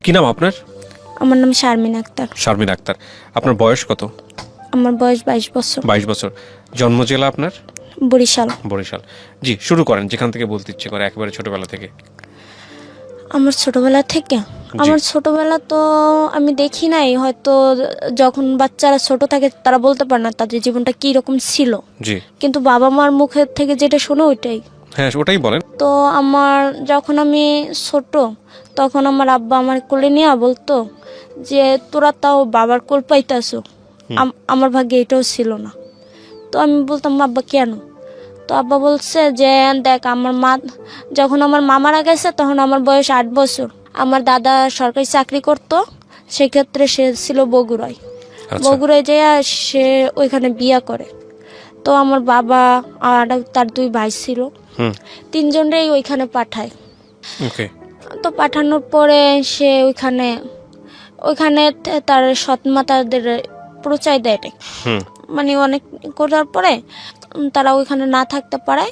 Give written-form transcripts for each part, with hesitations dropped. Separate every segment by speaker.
Speaker 1: কি নাম আপনার?
Speaker 2: আমার নাম শারমিন আক্তার।
Speaker 1: শারমিন আক্তার। আপনার বয়স কত?
Speaker 2: আমার বয়স 22 বছর।
Speaker 1: 22 বছর। জন্ম জেলা আপনার?
Speaker 2: বরিশাল।
Speaker 1: বরিশাল। জি, শুরু করেন যেখান থেকে বলতে ইচ্ছে করে, একেবারে ছোটবেলা থেকে।
Speaker 2: আমার ছোটবেলা থেকে, আমার ছোটবেলা তো আমি দেখি নাই, হয়তো যখন বাচ্চারা ছোট থাকে তারা বলতে পারে না তাদের জীবনটা কি রকম ছিল।
Speaker 1: জি,
Speaker 2: কিন্তু বাবা মার মুখের থেকে যেটা শোনো ওইটাই।
Speaker 1: হ্যাঁ ওটাই বলেন।
Speaker 2: তো আমার যখন আমি ছোট তখন আমার আব্বা আমার কোলে নিয়ে বলতো যে তোরা তাও বাবার কোল পাইতাছো, আমার ভাগ্যে এটাও ছিল না। তো আমি বলতাম আব্বা কেন? তো আব্বা বলছে যে দেখ আমার মা যখন আমার মা মারা গেছে তখন আমার বয়স 8 বছর। আমার দাদা সরকারি চাকরি করত, সেক্ষেত্রে সে ছিল বগুড়ায়। বগুড়ায় যেয়ে সে ওইখানে বিয়া করে। তো আমার বাবা আর তার 2 ভাই ছিল, তিনজনেই ওইখানে পাঠায়। তো পাঠানোর পরে সে ওইখানে তার সৎমা তাদের পরিচয় দেয়, মানে অনেক করার পরে তারা ওইখানে না থাকতে পারে,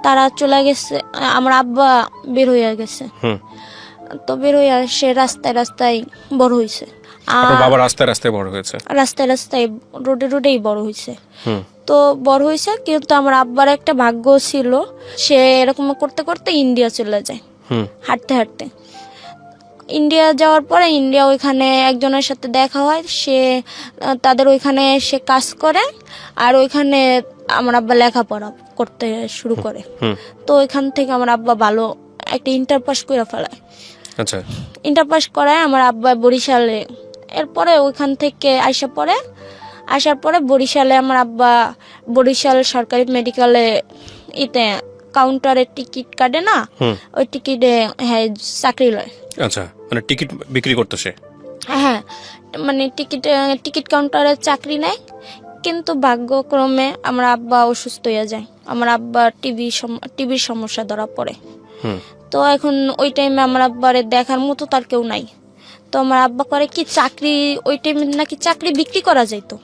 Speaker 2: তারা চলে গেছে। আমার আব্বা বের হয়ে গেছে। তো বের হয়ে সে রাস্তায় রাস্তায় বড় হয়েছে।
Speaker 1: বাবা রাস্তায় রাস্তায় বড় হয়েছে? রাস্তায়
Speaker 2: রাস্তায় রোডে রোডেই বড় হয়েছে। তো বড় হয়েছে, কিন্তু আমার আব্বার একটা ভাগ্য ছিল, সে এরকম করতে করতে ইন্ডিয়া চলে যায় হাঁটতে হাঁটতে। ইন্ডিয়া যাওয়ার পরে ইন্ডিয়া ওইখানে একজনের সাথে দেখা হয়, সে তাদের ওইখানে সে কাজ করে, আর ওইখানে আমার আব্বা লেখাপড়া করতে শুরু করে। তো ওইখান থেকে আমার আব্বা ভালো একটা ইন্টার পাস করে ফেলায়।
Speaker 1: আচ্ছা,
Speaker 2: ইন্টার পাস করায় আমার আব্বা বরিশালে। এরপরে ওইখান থেকে আসার পরে বরিশালে আমার আব্বা বরিশাল সরকারি মেডিকেলে কাউন্টারে টিকিট কাটে না, ওই টিকিটে চাকরি লয়।
Speaker 1: আচ্ছা, মানে টিকিট বিক্রি করতে সে?
Speaker 2: হ্যাঁ, মানে টিকিট কাউন্টারে চাকরি নেয়। কিন্তু ভাগ্যক্রমে আমার আব্বা অসুস্থ হয়ে যায়। আমার আব্বা টিবির সমস্যা ধরা পড়ে। তো এখন ওই টাইমে আমার আব্বারে দেখার মতো তার কেউ নাই। তো আমার আব্বা করে কি, চাকরি ওই টাইমে নাকি চাকরি বিক্রি করা যাইতো।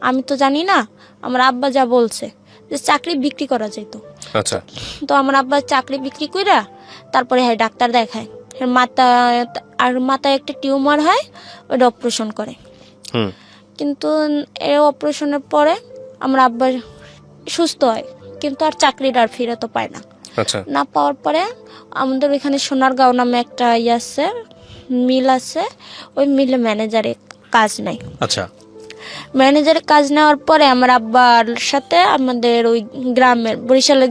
Speaker 2: আমি তো জানি না, আমার আব্বা যা বলছে যে চাকরি বিক্রি করা যাইতো।
Speaker 1: আচ্ছা,
Speaker 2: তো আমার আব্বা চাকরি বিক্রি কইরা তারপরে ডাক্তার দেখায়, মাথায় একটা টিউমার হয়, ওইটা অপারেশন করে। কিন্তু এই অপারেশনের পরে আমার আব্বা সুস্থ হয়, কিন্তু আর চাকরিটা আর ফিরে তো পায় না। না পাওয়ার পরে আমাদের ওইখানে সোনারগাঁও নামে একটা আছে, মিল আছে, ওই মিলে ম্যানেজারের কাজ নেই।
Speaker 1: আচ্ছা,
Speaker 2: ম্যানেজারের কাজ নেওয়ার পরে আমার আব্বার সাথে আমাদের ওই গ্রামের বরিশালের,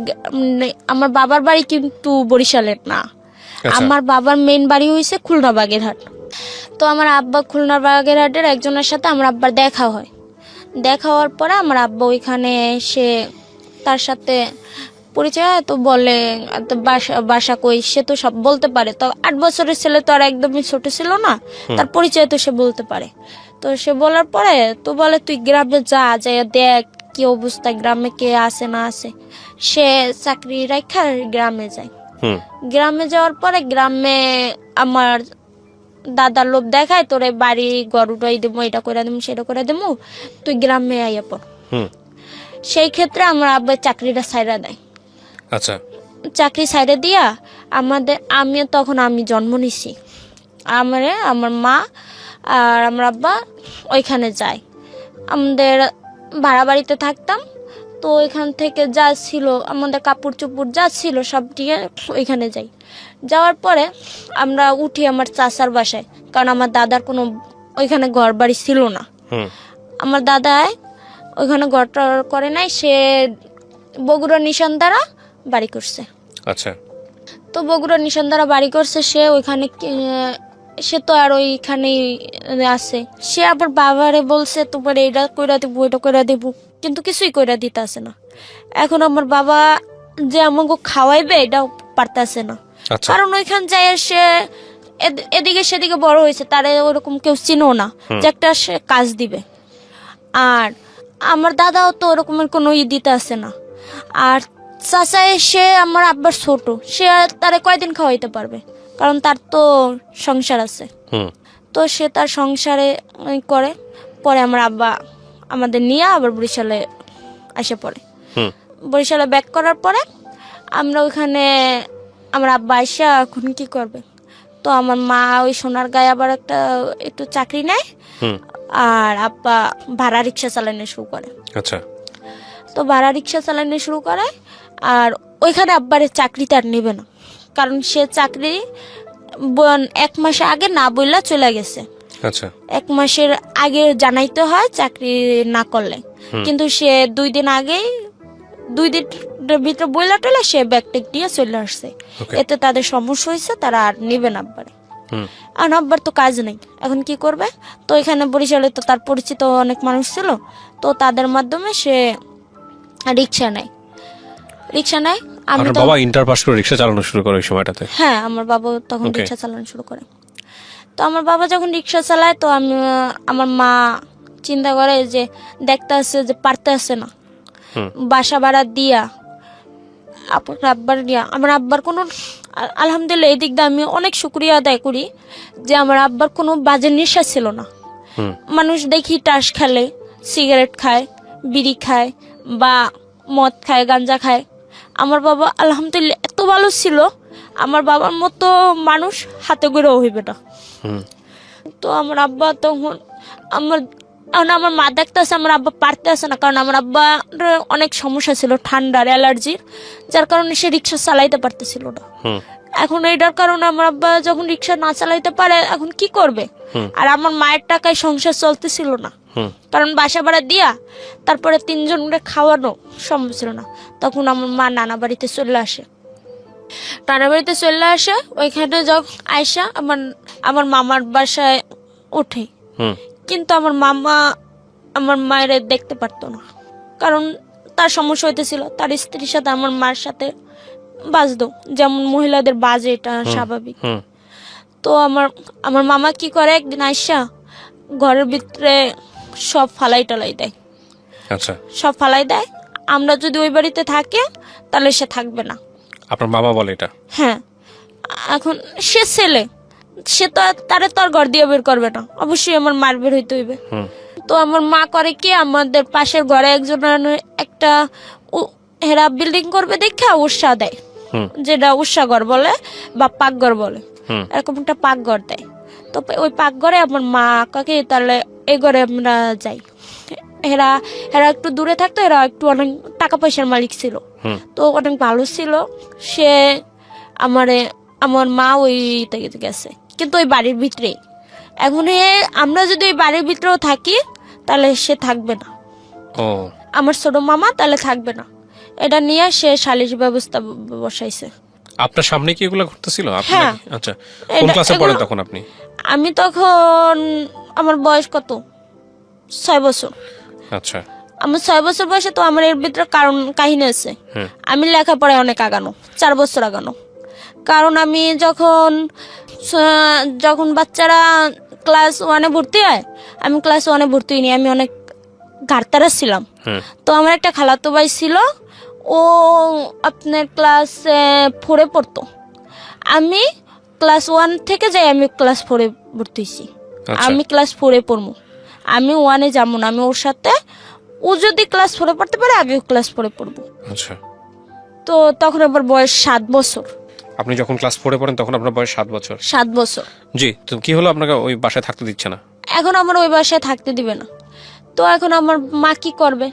Speaker 2: আমার বাবার বাড়ি কিন্তু বরিশালের না, আমার বাবার মেইন বাড়ি হয়েছে খুলনা বাগেরহাট। তো আমার আব্বা খুলনা বাগেরহাটের একজনের সাথে আমার আব্বার দেখা হয়। দেখা হওয়ার পরে আমার আব্বা ওইখানে এসে তার সাথে পরিচয় হয়। তো বলে বাসা কই, সে তো সব বলতে পারে। তো 8 বছরের ছেলে তো আর একদমই ছোট ছিল না, তার পরিচয় তো সে বলতে পারে। তো সে বলার পরে তো বলে তুই গ্রামে যাই দেখ কি অবস্থা, গ্রামে কে আছে না আছে। সে চাকরি রাখা গ্রামে যায়। গ্রামে যাওয়ার পরে গ্রামে আমার দাদার লোভ দেখায়, তোরে বাড়ি ঘর উঠাই দেবো, এটা করে দেবো, সেটা করে দেবো, তুই গ্রামে আইয়া পড়। সেই ক্ষেত্রে আমার আব্বা চাকরিটা ছাইরা দেয়।
Speaker 1: আচ্ছা,
Speaker 2: চাকরি ছাইরা দিয়া আমি জন্ম নিছি, আমার মা আর আমার আব্বা ওইখানে যায়। আমাদের ভাড়া বাড়িতে থাকতাম। তো ওইখান থেকে যা ছিল আমাদের কাপড় চোপড় যা ছিল সব দিয়ে ওইখানে যাই। যাওয়ার পরে আমরা উঠি আমার চাচার বাসায়, কারণ আমার দাদার কোনো ওইখানে ঘর বাড়ি ছিল না। আমার দাদাই ওইখানে ঘরটা করে নাই, সে বগুড়া নিশানদারা বাড়ি করছে।
Speaker 1: আচ্ছা,
Speaker 2: তো বগুড়া নিশানদারা বাড়ি করছে, সে ওইখানে সে তো আর ওইখানেই আছে। সে আবার বাবারে বলছে তোমার এটা কইরা দিব, ওইটা কইরা দিব, কিন্তু কিছুই কইরা দিতে আসে না। এখন আমার বাবা যে আমাকে খাওয়াইবে এটাও পারতেছে না, কারণ ওইখান যায় সে এদিকে সেদিকে বড় হয়েছে, তারে ওরকম কেউ চিনো না যে একটা সে কাজ দিবে। আর আমার দাদাও তো ওরকমের কোনো দিতে আসে না। আর চাচা সে আমার আব্বার ছোট, সে তারে কয়দিন খাওয়াইতে পারবে, কারণ তার তো সংসার আছে। তো সে তার সংসারে করে। পরে আমার আব্বা আমাদের নিয়ে আবার বরিশালে এসে পড়ে। বরিশালে ব্যাক করার পরে আমরা ওইখানে আমার আব্বা এসে এখন কি করবে, তো আমার মা ওই সোনারগাঁয়ে আবার একটু চাকরি নেয়,
Speaker 1: হুম।
Speaker 2: আর আব্বা ভাড়া রিক্সা চালানো শুরু করে।
Speaker 1: আচ্ছা।
Speaker 2: তো ভাড়া রিক্সা চালানো শুরু করে, আর ওইখানে আব্বারে চাকরিতে আর নেবে না, কারণ সে চাকরি 1 মাস আগে না বললা চলে গেছে।
Speaker 1: আচ্ছা।
Speaker 2: 1 মাসের আগে জানাইতে হয় চাকরি না করলে, কিন্তু সে 2 দিন আগেই 2 দিনের ভিতরে বইলা টলে সে ব্যাগটেক দিয়ে চলে আসছে।
Speaker 1: Okay.
Speaker 2: এতে তাদের সমস্যা হয়েছে, তারা আর নেবে না আব্বারে।
Speaker 1: হুম।
Speaker 2: আর আব্বার তো কাজ নেই, এখন কি করবে? তো এখানে বরিশালে তো তার পরিচিত অনেক মানুষ ছিল, তো তাদের মাধ্যমে সে রিক্সা নেয়। আমি
Speaker 1: আপনার
Speaker 2: তো
Speaker 1: বাবা ইন্টার পাস করে রিক্সা চালানো শুরু করে ওই সময়টাতে?
Speaker 2: হ্যাঁ, আমার বাবা তখন
Speaker 1: Okay.
Speaker 2: রিক্সা চালানো শুরু করে। তো আমার বাবা যখন রিক্সা চালায়, তো আমার মা চিন্তা করে যে দেখতে আসছে যে পারতে আসছে না,
Speaker 1: হুম।
Speaker 2: বাসা ভাড়া দিয়া আমার আব্বার কোনো আলহামদুলিল্লাহ এই দিক দিয়ে আমি অনেক শুকরিয়া আদায় করি যে আমার আব্বার কোনো বাজে নেশা ছিল না।
Speaker 1: হুম।
Speaker 2: মানুষ দেখি টাস খেলে, সিগারেট খায়, বিড়ি খায় বা মদ খায়, গাঞ্জা খায়। আমার বাবা আলহামদুলিল্লাহ এত ভালো ছিল, আমার বাবার মতো মানুষ হাতে গড়েও হইবে না।
Speaker 1: হুম।
Speaker 2: তো আমার আব্বা তখন আমার মা দেখতে আসে, আমার আব্বা পারতে আসে না, কারণ আমার আব্বার অনেক সমস্যা ছিল, ঠান্ডার অ্যালার্জির, যার কারণে সে রিক্সা চালাইতে পারতেছিল না।
Speaker 1: হুম।
Speaker 2: এখন এইটার কারণে আমার আব্বা যখন রিক্সা না চালাইতে পারে, এখন কি করবে? আর আমার মায়ের টাকায় সংসার চলতেছিল না,
Speaker 1: হুম।
Speaker 2: কারণ বাসা ভাড়া দিয়া তারপরে 3 জনকে খাওয়ানো সম্ভব ছিল না। তখন আমার মা নানা বাড়িতে চলে আসে। ওইখানে যখন আয়সা আমার মামার বাসায় ওঠে,
Speaker 1: হুম।
Speaker 2: কিন্তু আমার মামা আমার মায়ের দেখতে পারতো না, কারণ তার সমস্যা হইতেছিল, তার স্ত্রীর সাথে আমার মার সাথে বাজতো, যেমন মহিলাদের বাজে, এটা স্বাভাবিক।
Speaker 1: হুম।
Speaker 2: তো আমার মামা কি করে, একদিন আইসা ঘরের ভিতরে সব ফালাই টালাই দেয়।
Speaker 1: আচ্ছা।
Speaker 2: সব ফালাই দেয়, আমরা যদি ওই বাড়িতে থাকি তাহলে সে থাকবে না।
Speaker 1: আপনার বাবা বলে এটা?
Speaker 2: হ্যাঁ, এখন সে ছেলে, সে তো তারে তো আর ঘর দিয়ে বের করবে না, অবশ্যই আমার মার বের হইতে হইবে।
Speaker 1: হুম।
Speaker 2: তো আমার মা করে কি, আমাদের পাশের ঘরে একজন একটা হেরা বিল্ডিং করবে দেখা উৎসাহ দেয়,
Speaker 1: হুম।
Speaker 2: যেটা উৎসাহঘর বলে বা পাকঘর বলে,
Speaker 1: হুম।
Speaker 2: এরকম একটা পাকঘর দেয়। তো ওই পাকঘরে আমার মা কাকে তাহলে এই ঘরে আমরা যাই। এরা একটু দূরে থাকতো, এরা একটু অনেক টাকা পয়সার মালিক ছিল,
Speaker 1: হুম।
Speaker 2: তো অনেক ভালো ছিল। সে আমার মা ওইতে গেছে, কিন্তু ওই বাড়ির ভিতরেই। এখন আমরা যদি ওই বাড়ির ভিতরেও থাকি তাহলে সে থাকবে না,
Speaker 1: ও
Speaker 2: আমার ছোট মামা তাহলে থাকবে না। এটা নিয়ে সে সালিশ ব্যবস্থা বসাইছে।
Speaker 1: আপনার সামনে কি এগুলো ঘটতেছিল?
Speaker 2: হ্যাঁ।
Speaker 1: আচ্ছা, কোন ক্লাসে পড়েন তখন আপনি?
Speaker 2: আমি তখন, আমার বয়স কত, 6 বছর।
Speaker 1: আচ্ছা।
Speaker 2: আমার 6 বছর বয়সে, তো আমার এর ভিতরে কাহিনী আছে। আমি লেখাপড়ায় অনেক আগানো, 4 বছর আগানো। কারণ আমি যখন বাচ্চারা ক্লাস 1-এ ভর্তি হয়, আমি ক্লাস 1-এ ভর্তি হইনি, আমি অনেক ঘাড়তারা ছিলাম। তো আমার একটা খালাতো ভাই ছিল, ও আপনার ক্লাস 4-এ পড়তো। আমি ক্লাস 1 থেকে যাই, আমি ক্লাস 4-এ ভর্তি হয়েছি। আমি ক্লাস 4-এ পড়বো, আমি 1-এ যাবো না, আমি ওর সাথে, ও যদি ক্লাস 4-এ পড়তে পারে আমিও ক্লাস 4-এ পড়বো।
Speaker 1: আচ্ছা।
Speaker 2: তো তখন আমার বয়স 7 বছর।
Speaker 1: আপনি যখন ক্লাস 4-এ পড়েন তখন আপনার বয়স 7 বছর?
Speaker 2: 7 বছর।
Speaker 1: জি। তো কি হলো, আপনাকে ওই বাসায় থাকতে দিচ্ছে না?
Speaker 2: এখন আমার ওই বাসায় থাকতে দিবে না। তো এখন আমার মা কি করবে?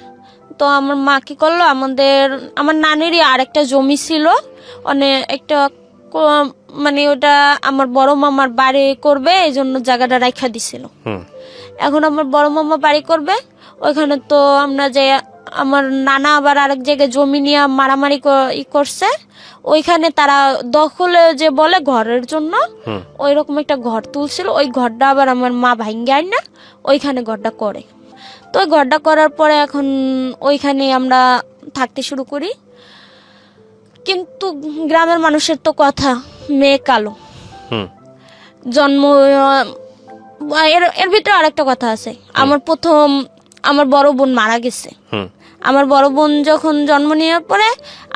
Speaker 2: তো আমার মা কি করলো, আমার নানিরই আর একটা জমি ছিল, একটা মানে ওটা আমার বড় মামার বাড়ি করবে, এই জন্য জায়গাটা রাখা দিছিল। এখন আমার বড় মামা বাড়ি করবে, ওইখানে তো আমরা যে আমার নানা আবার আরেক জায়গায় জমি নিয়ে মারামারি করছে, ওইখানে তারা দখলে যে বলে ঘরের জন্য ওই রকম একটা ঘর তুলছিল, ওই ঘরটা আবার আমার মা ভাঙ্গে আয় না, ওইখানে ঘরটা করে। তো ওই ঘরটা করার পরে এখন ওইখানে আমরা থাকতে শুরু করি। কিন্তু গ্রামের মানুষের তো কথা, মেয়ে কালো, জন্ম। এর ভিতরে আরেকটা কথা আছে, আমার বড় বোন মারা গেছে। আমার বড় বোন যখন জন্ম নেওয়ার পরে,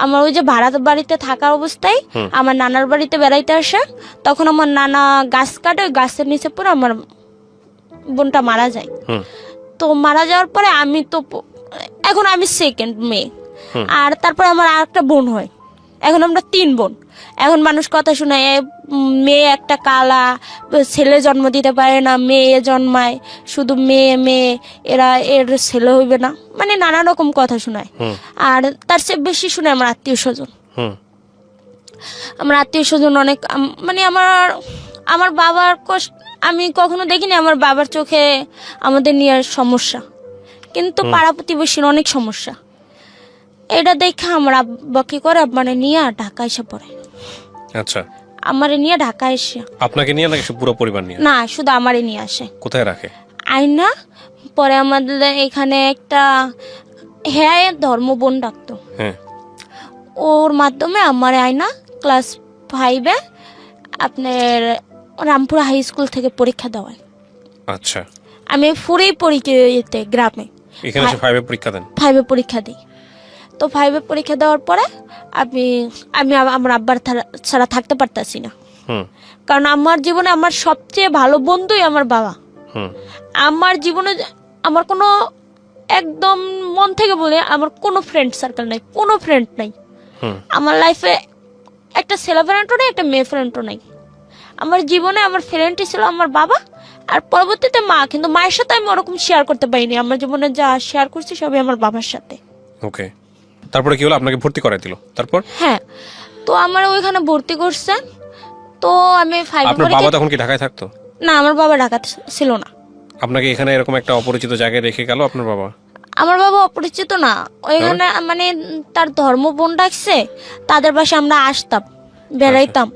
Speaker 2: আমার ওই যে ভাড়া বাড়িতে থাকা অবস্থায় আমার নানার বাড়িতে বেড়াইতে আসে, তখন আমার নানা গাছ কাটে, ওই গাছের নিচে পড়ে আমার বোনটা মারা যায়। তো মারা যাওয়ার পরে এখন আমি সেকেন্ড মেয়ে, আর তারপরে আমার আরেকটা বোন হয়, এখন আমরা 3 বোন। এখন মানুষ কথা শোনায় মেয়ে একটা কালা, ছেলে জন্ম দিতে পারে না, মেয়ে জন্মায় শুধু মেয়ে মেয়ে, এর ছেলে হইবে না, মানে নানা রকম কথা শোনায়। আর তার চেয়ে বেশি শুনে আমার আত্মীয় স্বজন। আমার আত্মীয় স্বজন অনেক, মানে আমার বাবার কষ্ট আমি কখনো দেখিনি। আমার বাবার চোখে আমাদের নিয়ে সমস্যা, কিন্তু পাড়া প্রতিবেশীর অনেক সমস্যা। এটা দেখে আমার আব্বা কি করে, মানে নিয়ে ঢাকা এসে পড়ে।
Speaker 1: আচ্ছা,
Speaker 2: আমারে নিয়ে ঢাকা এসে,
Speaker 1: আপনাকে নিয়ে নাকি পুরো পরিবার নিয়ে?
Speaker 2: না, শুধু আমারে নিয়ে আসে।
Speaker 1: কোথায় রাখে?
Speaker 2: আইনা। পরে আমাদের এখানে একটা হ্যাঁ ধর্মবোন ডাকতো,
Speaker 1: হ্যাঁ,
Speaker 2: ওর মাধ্যমে আমার আইনা ক্লাস 5-এ আপনার রামপুর হাই স্কুল থেকে পরীক্ষা দেওয়ায়।
Speaker 1: আচ্ছা,
Speaker 2: আমি ফুরেই পরীক্ষা গ্রামে
Speaker 1: এখানে 5-এ পরীক্ষা দেন?
Speaker 2: 5-এ পরীক্ষা দিই। তো 5-এ পরীক্ষা দেওয়ার পরে আমি আমার আব্বার ছাড়া থাকতে পারতাছি না, কারণ আমার জীবনে আমার সবচেয়ে ভালো বন্ধুই আমার বাবা। আমার জীবনে আমার কোনো, একদম মন থেকে বলে, আমার কোনো ফ্রেন্ড সার্কেল নাই, কোনো ফ্রেন্ড নাই আমার লাইফে। একটা ছেলে ফ্রেন্ডও নেই, একটা মেয়ে ফ্রেন্ডও নাই। আমার জীবনে আমার ফ্রেন্ডই ছিল আমার বাবা, আর পরবর্তীতে মা। কিন্তু মায়ের সাথে আমি ওরকম শেয়ার করতে পারিনি। আমার জীবনে যা শেয়ার করছি সবই আমার বাবার সাথে।
Speaker 1: ওকে, তারপরে কি হলো? আপনাকে ভর্তি করাই দিল? তারপর?
Speaker 2: হ্যাঁ, তো আমার ওইখানে ভর্তি করছে। তো আমি 5
Speaker 1: আপনার বাবা তখন কি ঢাকায় থাকতো?
Speaker 2: না, আমার বাবা ঢাকাতে ছিল না।
Speaker 1: আপনাকে এখানে এরকম একটা অপরিচিত জায়গায় রেখে গেল আপনার বাবা?
Speaker 2: আমার বাবা অপরিচিত না, ওইখানে মানে তার ধর্ম বোন ডাকছে, তাদের বাসায় আমরা আসতাম, বেড়াইতাম।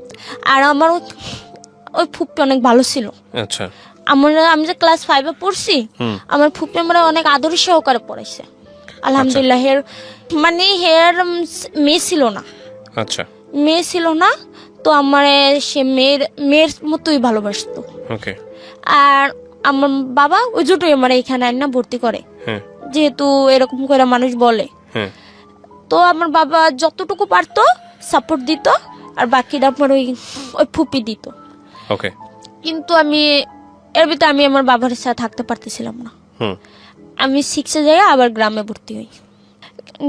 Speaker 2: আর আমার ওই ফুপ্পি অনেক ভালো ছিল।
Speaker 1: আচ্ছা,
Speaker 2: আমি যে ক্লাস 5-এ পড়ছি, আমার ফুপ্পি আমরা অনেক আদরের সহকারে পড়াইছে আলহামদুলিল্লাহ। মানে মেয়ে ছিল না।
Speaker 1: আচ্ছা,
Speaker 2: মেয়ে ছিল না, তো আমার সে মেয়ের মতোই ভালোবাসতো।
Speaker 1: ওকে।
Speaker 2: আর আমার বাবা ওই জন্যই আমার এখানে না ভর্তি করে, যেহেতু এরকম করে মানুষ বলে। তো আমার বাবা যতটুকু পারতো সাপোর্ট দিত, আর বাকিটা আমার ওই ফুপি দিত।
Speaker 1: ওকে।
Speaker 2: কিন্তু আমি এর ভিতরে আমি আমার বাবার সাথে থাকতে পারতেছিলাম না। আমি 6-এ যাই আবার গ্রামে ভর্তি হই।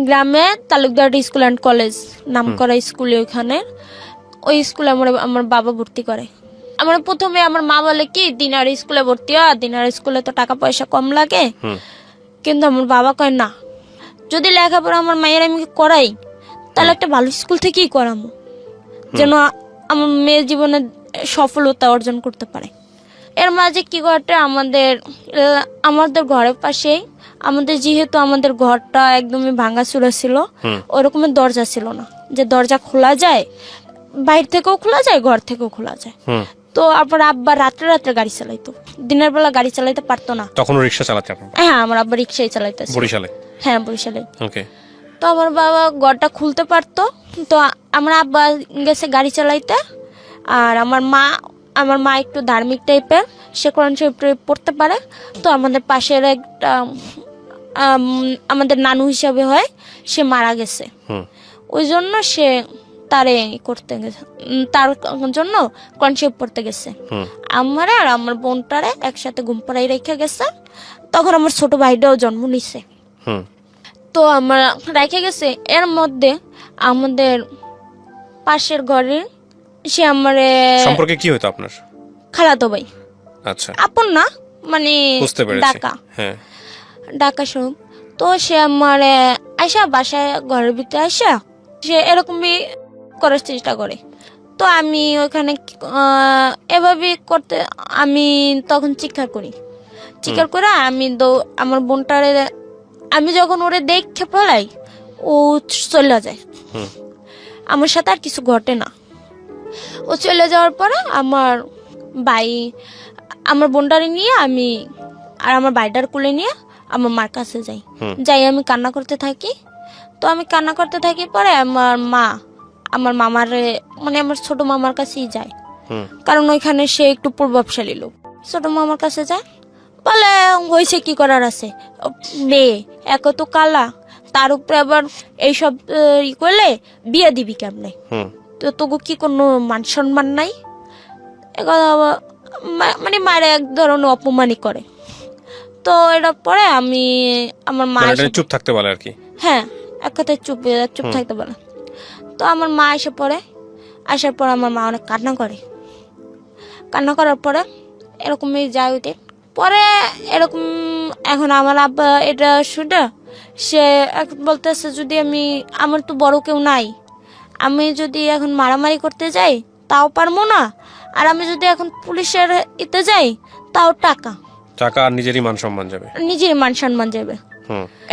Speaker 2: গ্রামে তালুকদার স্কুল অ্যান্ড কলেজ নাম করা স্কুলে, ওই স্কুলে আমার বাবা ভর্তি করে। আমার প্রথমে আমার মা বলে কি দিনার স্কুলে ভর্তি হয়, দিনার স্কুলে তো টাকা পয়সা কম লাগে। কিন্তু আমার বাবা কয় না, যদি লেখাপড়া আমার মায়ের আমি করাই, তাহলে একটা ভালো স্কুল থেকেই করামো, যেন আমার মেয়ের জীবনে সফলতা অর্জন করতে পারে। এর মাঝে কি ঘটে, আমাদের ঘরের পাশেই, আমাদের যেহেতু আমাদের ঘরটা একদমই ভাঙাচুরা ছিল, ওরকমের দরজা ছিল না যে দরজা খোলা যায়, বাইরে থেকেও খোলা যায়, ঘর থেকেও খোলা যায়। তো আপনার আব্বা রাত্রে রাত্রে গাড়ি চালাইতো, দিনের বেলা গাড়ি চালাইতে পারতো না।
Speaker 1: তখন রিক্সা চালাতে?
Speaker 2: হ্যাঁ, আমার আব্বা রিক্সাই চালাইতো
Speaker 1: বরিশালে।
Speaker 2: হ্যাঁ, বরিশালে।
Speaker 1: ওকে।
Speaker 2: তো আমার বাবা ঘরটা খুলতে পারতো, তো আমার আব্বা গেছে গাড়ি চালাইতে। আর আমার মা একটু ধার্মিক টাইপের, সে কোরআন শরীফ পড়তে পারে। তো আমাদের পাশের একটা আমাদের নানু হিসাবে হয়, সে মারা গেছে। ওই জন্য সে তারে করতে গেছে, তার জন্য কোরআন শরীফ পড়তে গেছে। আমার আর আমার বোনটারে একসাথে ঘুম পাড়াই রেখে গেছে। তখন আমার ছোট ভাইটাও জন্ম নিছে। তো আমার রেখে গেছে। এর মধ্যে আমাদের পাশের ঘরে সে আমার
Speaker 1: সম্পর্কে কি হতো আপনার?
Speaker 2: খালাতো ভাই।
Speaker 1: আচ্ছা,
Speaker 2: আপন না, মানে ডাকা শুন। তো সে আমার আইসা বাসায় ঘরের ভিতরে আসা, সে এরকমই করার চেষ্টা করে। তো আমি ওখানে এভাবে করতে, আমি তখন চিৎকার করি। চিৎকার করে আমি আমার বোনটারে, আমি যখন ওরে দেখে ফেলাই, ও চলে যায়। আমার সাথে আর কিছু ঘটে না। ও চলে যাওয়ার পরে আমার বোনটারে নিয়ে আমি আর আমার ভাইটার কোলে নিয়ে আমার মার কাছে যাই। আমি কান্না করতে থাকি। তো আমি কান্না করতে থাকি, পরে আমার মামারে, মানে আমার ছোট মামার কাছেই যায়, কারণ ওইখানে সে একটু প্রভাবশালী লোক। ছোট মামার কাছে যায়, বলে হয়েছে কি করার আছে, মেয়ে এক তো কালা, তার উপরে আবার এইসব করলে বিয়ে দিবি কেমনে, তো তোকে কি কোনো মান সম্মান নাই? মানে মায়ের এক ধরনের অপমানই করে। তো এটা পরে আমি আমার মা
Speaker 1: চুপ থাকতে বলে আর কি।
Speaker 2: হ্যাঁ, এক কথায় চুপ থাকতে বলে। তো আমার মা এসে পড়ে, আসার পর আমার মা অনেক কান্না করে। কান্না করার পরে এরকমই যায় ওই দিন। পরে এরকম এখন আমার আব্বা এটা শুনে সে এখন বলতেছে, যদি আমার তো বড় কেউ নাই, আমি যদি এখন মারামারি করতে যাই তাও পারবো না, আর আমি যদি এখন পুলিশের ইতে যাই তাও টাকা
Speaker 1: আর নিজেরই মান সম্মান যাবে,
Speaker 2: নিজের মান সম্মান যাবে।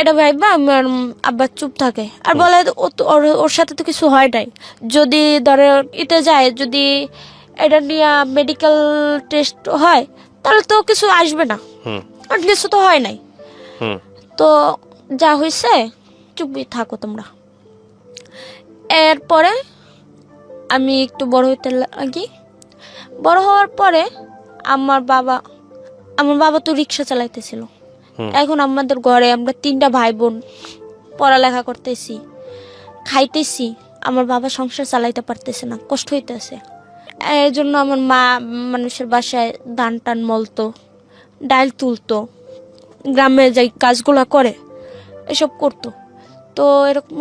Speaker 2: এটা ভাইবা আমার আব্বা চুপ থাকে আর বলে ওর সাথে তো কিছু হয় নাই, যদি ধরে ইতে যায়, যদি এটা নিয়ে মেডিকেল টেস্ট হয় তাহলে তো কিছু আসবে না, আর কিছু তো হয় নাই, তো যা হয়েছে চুপই থাকো তোমরা। এরপরে আমি একটু বড় হইতে লাগি। বড় হওয়ার পরে আমার বাবা তো রিক্সা চালাইতেছিল। এখন আমাদের ঘরে আমরা 3টা ভাই বোন পড়ালেখা করতেছি, খাইতেছি, আমার বাবা সংসার চালাইতে পারতেছে না, কষ্ট হইতেছে। এর জন্য আমার মা মানুষের বাসায় ধান টান মলতো, ডাল তুলতো, গ্রামে যাই কাজগুলা করে এসব করতো। তো এরকম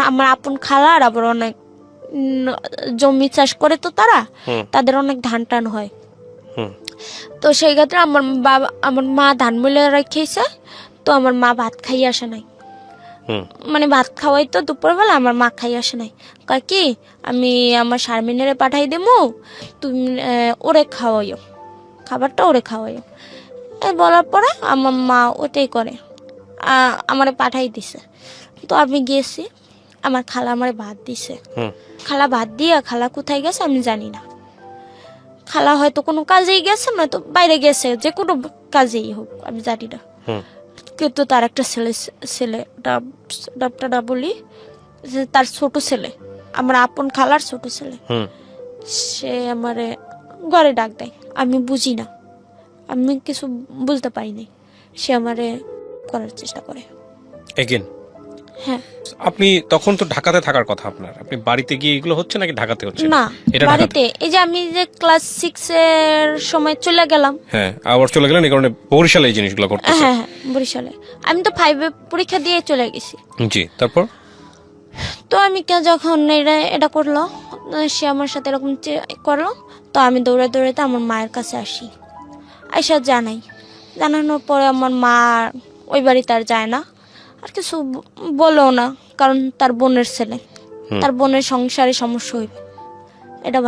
Speaker 2: আমার আপন খালার আবার অনেক জমি চাষ করে, তো তাদের অনেক ধান টান হয়। তো সেই ক্ষেত্রে আমার মা ধান মিলে রেখেছে, তো আমার মা ভাত খাই আসে নাই, মানে ভাত খাওয়াই তো দুপুরবেলা আমার মা খাই আসে নাই, কয় কি আমি আমার শারমিনেরে পাঠাই দেবো, তুমি ওরে খাওয়াইও, খাবারটা ওরে খাওয়াইও। এই বলার পরে আমার মা ওটাই করে, আমারে পাঠাই দিছে। তো আমি গেছি, আমার খালা আমারে ভাত দিছে। খালা ভাত দিয়ে খালা কোথায় গেছে আমি জানি না, খালা হয়তো কোনো কাজেই গেছে, নয়তো বাইরে গেছে, যে কোনো কাজেই হোক আমি জানি না। কিন্তু তার একটা ছেলে ডাবটা বলি, তার ছোট ছেলে, আমার আপন খালার ছোট ছেলে, সে আমারে ঘরে ডাক দেয়। আমি বুঝি না, আমি কিছু বুঝতে পারি নাই, সে আমারে করার চেষ্টা করে।
Speaker 1: হ্যাঁ, আপনি তখন তো ঢাকাতে থাকার কথা আপনার, আপনি বাড়িতে গিয়ে এগুলো হচ্ছে নাকি ঢাকাতে হচ্ছে?
Speaker 2: না, বাড়িতে। এই যে আমি যে ক্লাস 6 এর সময় চলে গেলাম।
Speaker 1: হ্যাঁ, আবার চলে গেলেন, এই কারণে বরিশালে এই জিনিসগুলো করতেছেন?
Speaker 2: হ্যাঁ, বরিশালে। আমি তো 5 এ পরীক্ষা দিয়ে চলে গেছি।
Speaker 1: জি, তারপর?
Speaker 2: তো আমি যখন এটা করলো, সে আমার সাথে এরকম করলো, তো আমি দৌড়াতে আমার মায়ের কাছে আসি, আইসা জানানোর পরে আমার মা ওই বাড়িতে আর যায় না, আর কিছু বলেও না, কারণ তার বোনের ছেলে, তার বোনের সংসারে সমস্যা হইবে এটা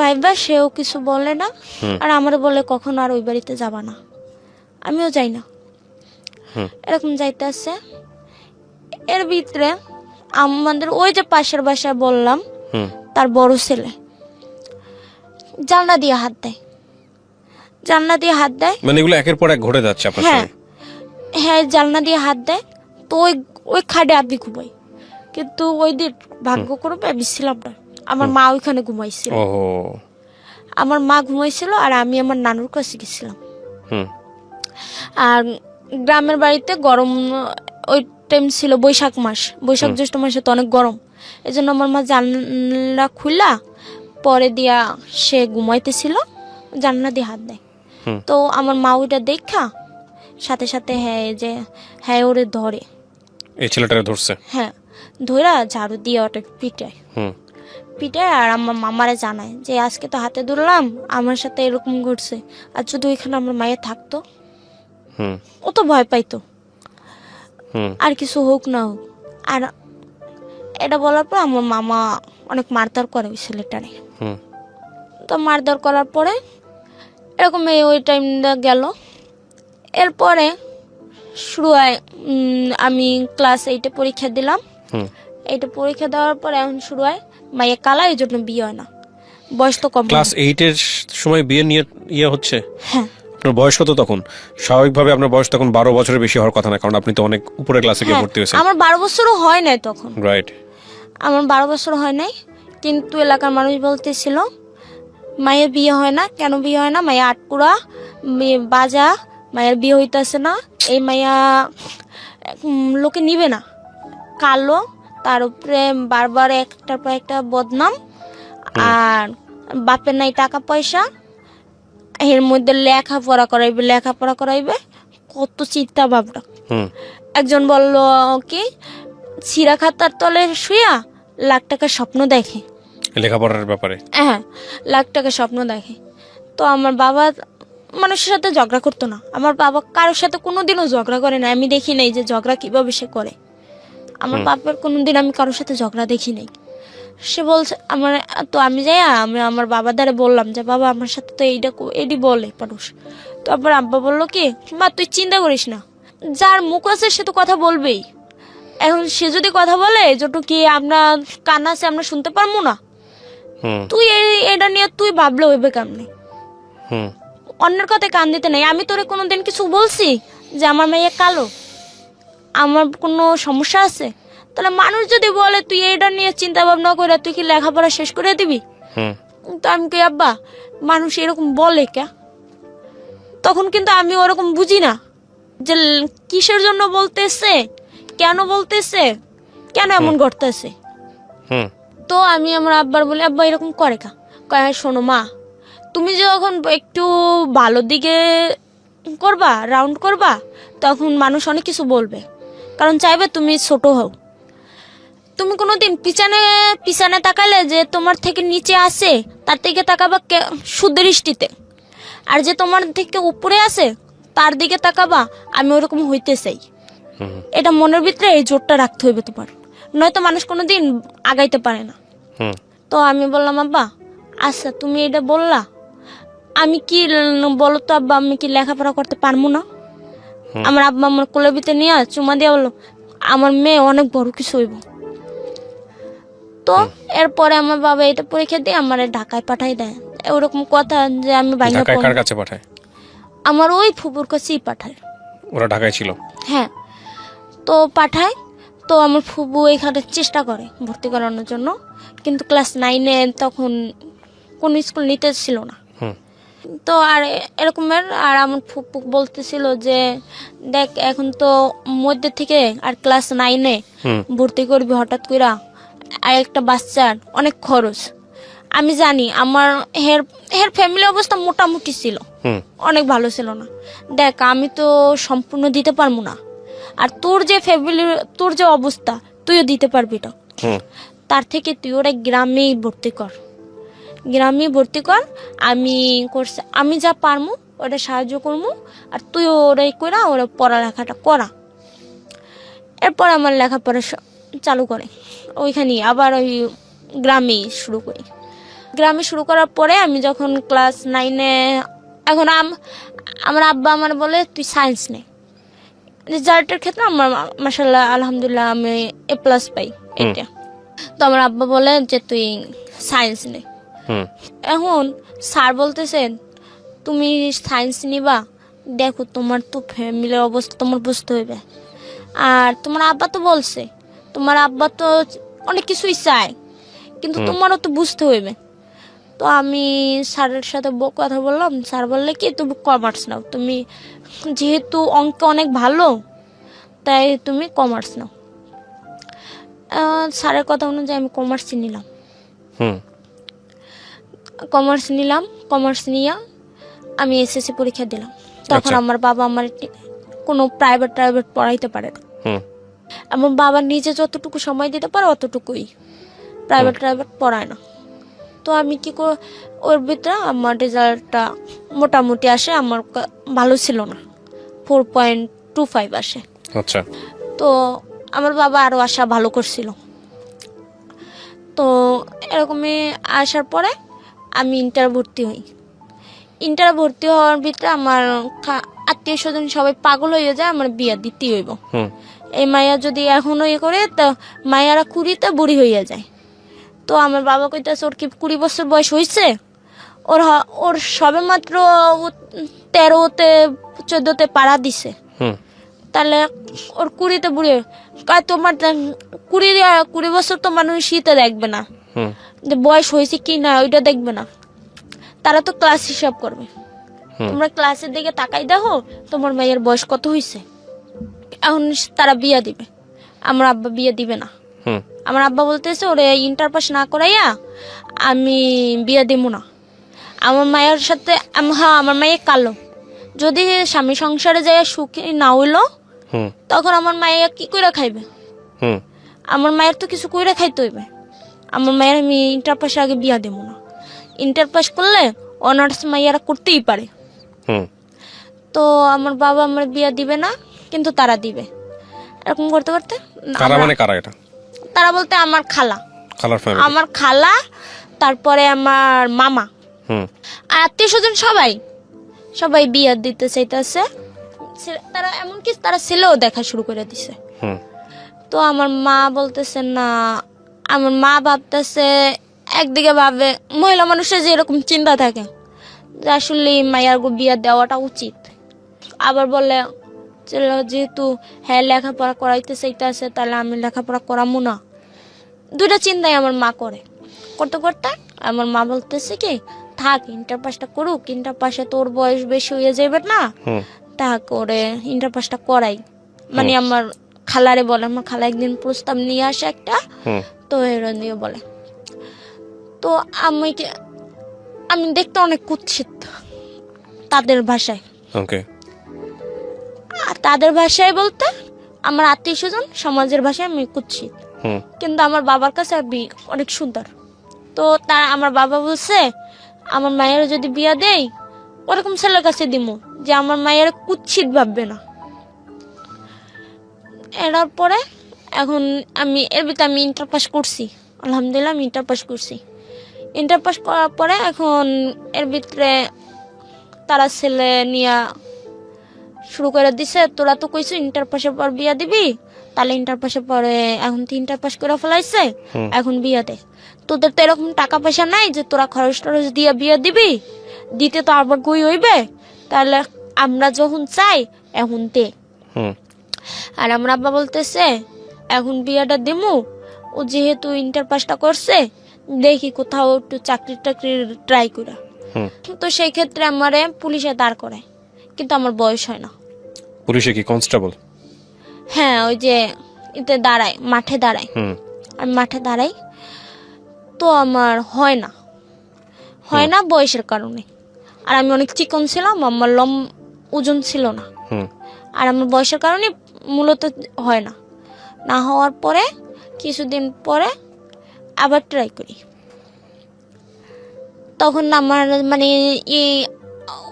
Speaker 2: ভাইবা সেও কিছু বলে না, আর আমার বলে কখনো আর ওই বাড়িতে যাবা না, আমিও যাই না, এরকম যাইতে আছে। এর ভিতরে আমাদের ওই যে পাশের বাসায় বললাম, তার বড় ছেলে জানলা দিয়ে হাত দেয়,
Speaker 1: মানে এগুলো একের পর এক ঘটে যাচ্ছে আপনার সাথে?
Speaker 2: হ্যাঁ, জানলা দিয়ে হাত দেয়। তো ওই খাটে আমি ঘুমাই, কিন্তু ওই দিন ভাগ্য করবে আমি ছিলাম না, আমার মা ওইখানে ঘুমাইছিল। আমার মা ঘুমাইছিল আর আমি আমার নানুর কাছে গেছিলাম। আর গ্রামের বাড়িতে গরম ওই টাইম ছিল, বৈশাখ জ্যৈষ্ঠ মাসে তো অনেক গরম, এই জন্য আমার মা জানলা খুলা পরে দিয়া সে ঘুমাইতেছিল, জানলা দিয়ে হাত দেয়। তো আমার মা ওইটা দেখা সাথে সাথে হ্যাঁ ওরে ধরে,
Speaker 1: এই ছেলেটারে ধরছে,
Speaker 2: হ্যাঁ ধরা ঝাড়ু দিয়ে ওটা পিটায় আর আমার মামারে জানায় যে আজকে তো হাতে ধরলাম, আমার সাথে এরকম ঘটছে, আর যদি ওইখানে আমার মায়ের থাকতো, ও তো ভয় পাইতো, আর কিছু হোক না হোক। আর এটা বলার পর আমার মামা অনেক মারধর করে ওই ছেলেটারে। তো মারধর করার পরে এরকম ওই টাইমটা গেল। এরপরে শুরু হয়, আমি ক্লাস 8 পরীক্ষা দিলাম। 8 পরীক্ষা দেওয়ার পরে এখন শুরু হয় মাইয়া কালা, এই জন্য বিয়ে হয় না, বয়স তো কম।
Speaker 1: ক্লাস 8 এর সময় বিয়ে নিয়ে হচ্ছে?
Speaker 2: হ্যাঁ।
Speaker 1: আপনার বয়স কত তখন? স্বাভাবিকভাবে আপনার বয়স তখন 12 বছরের বেশি হওয়ার কথা না, কারণ আপনি তো অনেক উপরের ক্লাসে গিয়ে ভর্তি হয়েছেন।
Speaker 2: আমার 12 বছরও হয় নাই তখন।
Speaker 1: রাইট,
Speaker 2: আমার 12 বছর হয় নাই, কিন্তু এলাকার মানুষ বলতেছিল মায়ের বিয়ে হয় না। কেন বিয়ে হয় না? মায়া আটকুড়া, বাজা, মায়ের বিয়ে হইতেছে না, এই মায়া লোকে নিবে না, কালো, তার উপরে বারবার একটার পর একটা বদনাম, আর বাপের নাই টাকা পয়সা, এর মধ্যে লেখাপড়া করাইবে, কত চিন্তা ভাবনা। একজন বলল কি চিরা খাতার তলে শুয়া লাখ টাকার স্বপ্ন দেখে,
Speaker 1: লেখাপড়ার ব্যাপারে।
Speaker 2: হ্যাঁ, লাখ টাকার স্বপ্ন দেখে। তো আমার বাবা মানুষের সাথে ঝগড়া করতো না, আমার বাবা কারোর সাথে কোনোদিনও ঝগড়া করে না, আমি দেখি নাই যে ঝগড়া কিভাবে সে করে। আমার বাবার কোনোদিন আমি কারোর সাথে ঝগড়া দেখি নাই। সে বলছে আমার, তো আমি যাই আমি আমার বাবার দ্বারা বললাম যে বাবা আমার সাথে তো এইটি বলে মানুষ। তো আবার আব্বা বললো কি, মা তুই চিন্তা করিস না, যার মুখ আছে সে তো কথা বলবেই। এখন সে যদি কথা বলে যেটু কি আমরা কান আছে আমরা শুনতে পারবো না, তুই এটা নিয়ে তুই ভাবলে হইবে কেমনি। অন্যের কথায় কান দিতে নেই। আমি তোরে কোনোদিন কিছু বলছি যে আমার মেয়ে কালো, আমার কোনো সমস্যা আছে? তাহলে মানুষ যদি বলে তুই এটা নিয়ে চিন্তা ভাবনা করে তুই কি লেখাপড়া শেষ করে দিবি? তো আমি কি আব্বা মানুষ এরকম বলে কে? তখন কিন্তু আমি ওরকম বুঝি না যে কিসের জন্য বলতেছে, কেন বলতেছে, কেন এমন করতেছে। তো আমি আমার আব্বার বলি, আব্বা এরকম করে কা? কয় শোনো মা, তুমি যখন একটু ভালো দিকে করবা, রাউন্ড করবা, তখন মানুষ অনেক কিছু বলবে, কারণ চাইবে তুমি ছোট হও। তুমি কোনোদিন পিছনে পিছনে তাকালে যে তোমার থেকে নিচে আসে তার থেকে তাকাবা সুদৃষ্টিতে, আর যে তোমার থেকে উপরে আছে তার দিকে তাকাবা আমি ওরকম হইতে চাই। এটা মনের ভিতরে এই জোরটা রাখতে হইবে তোমার, নয়তো মানুষ কোনোদিন আগাইতে পারে না। তো আমি বললাম আব্বা আচ্ছা তুমি এটা বললা, আমি কি বলো তো আব্বা, আমি কি লেখাপড়া করতে পারবো না? আমার আব্বা আমার কোলের ভিতরে নিয়ে চুমা দিয়ে বললো আমার মেয়ে অনেক বড় কিছু হইব। তো এরপরে আমার বাবা এটা পরীক্ষা দিয়ে আমার ঢাকায় পাঠাই দেয়। ওরকম কথা যে আমি
Speaker 1: ঢাকায় কার কাছে পাঠায়?
Speaker 2: আমার ওই ফুপুর কাছেই পাঠায়।
Speaker 1: ওরা ঢাকায় ছিল?
Speaker 2: হ্যাঁ, তো পাঠায়। তো আমার ফুপু এখানে চেষ্টা করে ভর্তি করানোর জন্য, কিন্তু ক্লাস 9-এ তখন কোন স্কুল নিতে ছিল না। তো আর এরকমের, আর আমার ফুপু বলতেছিল যে দেখ এখন তো মধ্যে থেকে আর ক্লাস 9-এ ভর্তি করবি হঠাৎ কইরা, আর একটা বাচ্চার অনেক খরচ। আমি জানি আমার হের ফ্যামিলি অবস্থা মোটামুটি ছিল, অনেক ভালো ছিল না। দেখ আমি তো সম্পূর্ণ দিতে পারবো না, আর তোর যে ফ্যামিলি, তোর যে অবস্থা তুইও দিতে পারবি না। তার থেকে তুই ওরা গ্রামেই ভর্তি কর, গ্রামে ভর্তি কর। আমি যা পারবো ওটা সাহায্য করবো, আর তুই ওরাই করা ওরা পড়ালেখাটা করা। এরপর আমার লেখাপড়া চালু করে ওইখানে, আবার ওই গ্রামে শুরু করি। গ্রামে শুরু করার পরে আমি যখন ক্লাস 9-এ, এখন আমার আব্বা আমার বলে তুই সায়েন্স নে। রেজাল্টের ক্ষেত্রে আমার মাশাআল্লাহ আলহামদুলিল্লাহ আমি A+ পাই এটা। তো আমার আব্বা বলে যে তুই সায়েন্স নে। এখন স্যার বলতেছেন তুমি সায়েন্স নিবা, দেখো তোমার তো ফ্যামিলির অবস্থা তোমার বুঝতে হইবে, আর তোমার আব্বা তো বলছে, তোমার আব্বা তো অনেক কিছুই চায়, কিন্তু তোমারও তো বুঝতে হইবে। তো আমি স্যারের সাথে কথা বললাম, স্যার বললে কি তুমি কমার্স নাও, তুমি যেহেতু অঙ্ক অনেক ভালো তাই তুমি কমার্স নাও। স্যারের কথা অনুযায়ী আমি কমার্স নিলাম। কমার্স নিয়ে আমি SSC পরীক্ষা দিলাম। তখন আমার বাবা আমার কোনো প্রাইভেট পড়াইতে পারে না, আমার বাবা নিজে যতটুকু সময় দিতে পারে অতটুকুই, প্রাইভেট পড়ায় না। তো আমি কি ওর ভিতরে আমার রেজাল্টটা মোটামুটি আসে, আমার ভালো ছিল না, 4.25 আসে।
Speaker 1: আচ্ছা।
Speaker 2: তো আমার বাবা আরো আশা ভালো করছিল। তো এরকমই আসার পরে আমি ইন্টার ভর্তি হই। ইন্টার ভর্তি হওয়ার ভিতরে আমার আত্মীয় স্বজন সবাই পাগল হয়ে যায়, আমার বিয়ে দিতে হইব। এই মাইয়া যদি এখনো ইয়ে করে তো মাইয়ারা 20-তে বুড়ি হইয়া যায়। তো আমার বাবা কইতাছে ওর কি 20 বছর বয়স হয়েছে, ওর সবে মাত্র 13-তে 14-তে পাড়া দিছে, তাহলে ওর 20-তে বুড়ি। তোমার 20 বছর তো মানুষ শীতে দেখবে না, যে বয়স হয়েছে কি না ওইটা দেখবে না, তারা তো ক্লাস হিসাব করবে। তোমরা ক্লাসের দিকে তাকাই দেখো তোমার মেয়ের বয়স কত হয়েছে। এখন তারা বিয়ে দিবে, আমার আব্বা বিয়ে দিবে না। আমার আব্বা বলতেছে ওরে ইন্টার পাস না করাইয়া আমি বিয়ে দিব না। আমার মায়ের সাথে আমার মায়ের কালো, যদি স্বামী সংসারে যায় সুখী না হইলো তখন আমার মায়ের কি করে খাইবে? আমার মায়ের তো কিছু কইরা খাইতে হইবে। আমার মায়ের আমি ইন্টার পাশে আগে বিয়া দেবো না। ইন্টার পাস করলে অনার্স মাইয়ারা করতেই পারে।
Speaker 1: হুম।
Speaker 2: তো আমার বাবা আমার বিয়া দিবে না, কিন্তু তারা দিবে। এরকম করতে করতে
Speaker 1: কারা মানে কারা এটা?
Speaker 2: তারা বলতে আমার খালা,
Speaker 1: খালার ফ্যামিলি।
Speaker 2: আমার খালা, তারপরে আমার মামা
Speaker 1: হুম।
Speaker 2: আর আত্মীয় স্বজন সবাই বিয়া দিতে চাইতেছে। তারা এমনকি তারা ছেলেও দেখা শুরু করে দিছে।
Speaker 1: হুম।
Speaker 2: তো আমার মা বলতেছে না, আমার মা ভাবতেছে, একদিকে ভাবে মহিলা মানুষের যে এরকম চিন্তা থাকে যে আসলে মায়ের গো বিয়া দেওয়াটা উচিত, আবার বলে যেহেতু হ্যাঁ লেখাপড়া করাইতে চাইতেছে তাহলে আমি লেখাপড়া করামো না। দুইটা চিন্তাই আমার মা করতে করতে আমার মা বলতেছে কি, থাক ইন্টার পাসটা করুক, ইন্টার পাসে তোর বয়স বেশি হয়ে যাবে না, তা করে ইন্টার পাসটা করাই। মানে আমার খালারে বলে, আমার খালা একদিন প্রস্তাব নিয়ে আসে একটা, তো এরা নিয়ে বলে। তো আমি দেখতে অনেক কুৎসিত তাদের ভাষায়।
Speaker 1: ওকে।
Speaker 2: আর তাদের ভাষায় বলতে আমার আত্মীয় স্বজন সমাজের ভাষায় আমি কুৎসিত, কিন্তু আমার বাবার কাছে আমি অনেক সুন্দর। তো আমার বাবা বলছে আমার মায়ের যদি বিয়া দেই ওরকম ছেলের কাছে দিমু যে আমার মায়ের কুৎসিত ভাববে না। এর পরে এখন এর ভিতরে আমি ইন্টার পাস করছি, আলহামদুলিল্লাহ আমি ইন্টার পাস করছি। ইন্টার পাস করার পরে এখন এর ভিতরে তারা ছেলে নিয়ে শুরু করে দিছে, তোরা তো কইছো ইন্টার পাসের পর বিয়া দিবি, তাহলে ইন্টার পাসের পরে এখন তো ইন্টার পাস করে ফেলাইছে, এখন বিয়া দে। তোদের তো এরকম টাকা পয়সা নাই যে তোরা খরচ টরচ দিয়ে বিয়া দিবি, দিতে তো আবার গই হইবে, তাহলে আমরা যখন চাই এখন দে। আর আমার আব্বা বলতেছে এখন বিয়াটা দিমু, ও যেহেতু ইন্টার পাসটা করছে দেখি কোথাও একটু চাকরি ট্রাই করা। তো সেই ক্ষেত্রে আমারে পুলিশে দাঁড় করে, কিন্তু আমার বয়স হয় না।
Speaker 1: পুলিশে কি কনস্টেবল?
Speaker 2: হ্যাঁ, ওই যে এতে দাঁড়ায়, মাঠে দাঁড়ায়। আমি মাঠে দাঁড়াই, তো আমার হয় না বয়সের কারণে। আর আমি অনেক চিকন ছিলাম, আমার ওজন ছিল না, আর আমার বয়সের কারণে মূলত হয় না হওয়ার পরে কিছুদিন পরে আবার ট্রাই করি। তখন আমার মানে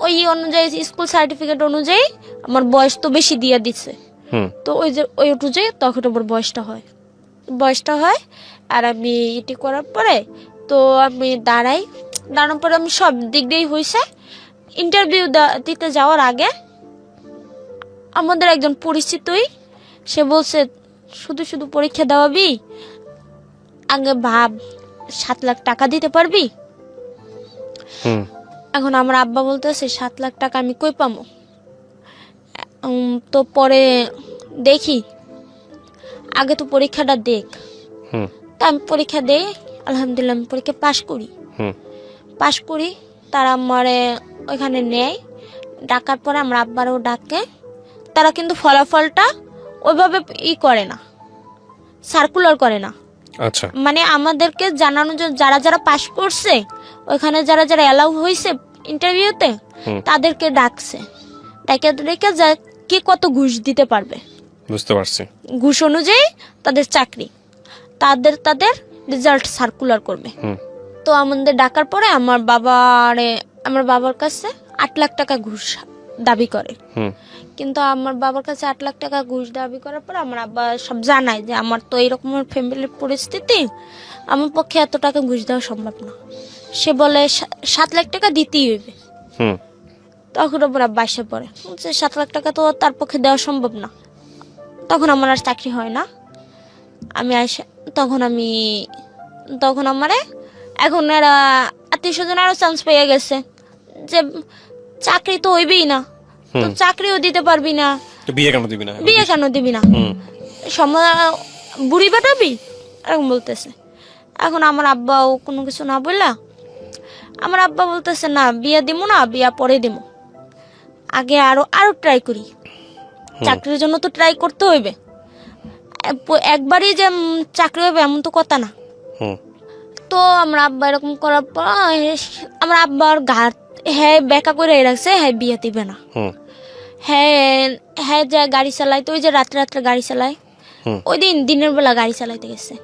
Speaker 2: ওই অনুযায়ী স্কুল সার্টিফিকেট অনুযায়ী আমার বয়স তো বেশি দিয়ে দিচ্ছে, তো ওই অনুযায়ী তখন আমার বয়সটা হয়। আর আমি এটি করার পরে তো আমি দাঁড়ানোর পরে আমি সব দিক দিয়েই হয়েছে। ইন্টারভিউ দিতে যাওয়ার আগে আমাদের একজন পরিচিতই সে বলছে শুধু পরীক্ষা দেওয়াবি, আগে ভাব 7 লাখ টাকা দিতে পারবি। এখন আমার আব্বা বলতেছে 7 লাখ টাকা আমি কই পাবো। তো পরে দেখি, আগে তো পরীক্ষাটা দেখ। তা আমি পরীক্ষা দেই, আলহামদুলিল্লাহ আমি পরীক্ষা পাশ করি। তারা আমারে ওইখানে নেয়, ডাকার পরে আমার আব্বারও ডাকে। তারা কিন্তু ফলাফলটা ওইভাবে করে না, সার্কুলার করে না।
Speaker 1: আচ্ছা, মানে
Speaker 2: আমাদেরকে জানানো যে যারা পাশ করছে, ওইখানে যারা অ্যালাউ হয়েছে ইন্টারভিউতে তাদেরকে ডাকছে, ডেকে কে কত ঘুষ দিতে পারবে,
Speaker 1: বুঝতে পারছি,
Speaker 2: ঘুষ অনুযায়ী তাদের চাকরি, তাদের রেজাল্ট সার্কুলার করবে। তো আমাদের ডাকার পরে আমার বাবার কাছে 8 লাখ টাকা ঘুষ দাবি করে। কিন্তু আমার বাবার কাছে 8 লাখ টাকা ঘুষ দাবি করার পর আমার আব্বা সব জানায় যে আমার তো এইরকম ফ্যামিলির পরিস্থিতি, আমার পক্ষে এত টাকা ঘুষ দেওয়া সম্ভব না। সে বলে 7 লাখ টাকা দিতেই হইবে। তখন আমার আব্বা এসে পড়ে, 7 লাখ টাকা তো তার পক্ষে দেওয়া সম্ভব না। তখন আমার আর চাকরি হয় না। তখন আমারে এখন এরা আত্মীয় স্বজন আরো চান্স পেয়ে গেছে যে চাকরি তো হইবেই না, তো চাকরিও দিতে পারবি না,
Speaker 1: বিয়ে কেন দিবি না,
Speaker 2: বুড়ি বাটাবি, এরকম বলতেছে। এখন আমার আব্বাও কোনো কিছু না বললা, আমার আব্বা বলতেছে না বিয়া দিমু না, বিয়া পরে দিমু, আগে আরো ট্রাই করি, চাকরির জন্য তো ট্রাই করতে হইবে, একবারই যে চাকরি হবে এমন তো কথা না। তো আমার আব্বা এরকম করার পর আমার আব্বার ঘাট বেকা করে রাখছে, বিয়ে দিবে না। হ্যাঁ যা গাড়ি চালায়, তো ওই যে রাত্রে গাড়ি চালায়, ওই দিন দিনের বেলা গাড়ি চালাইতে গেছে।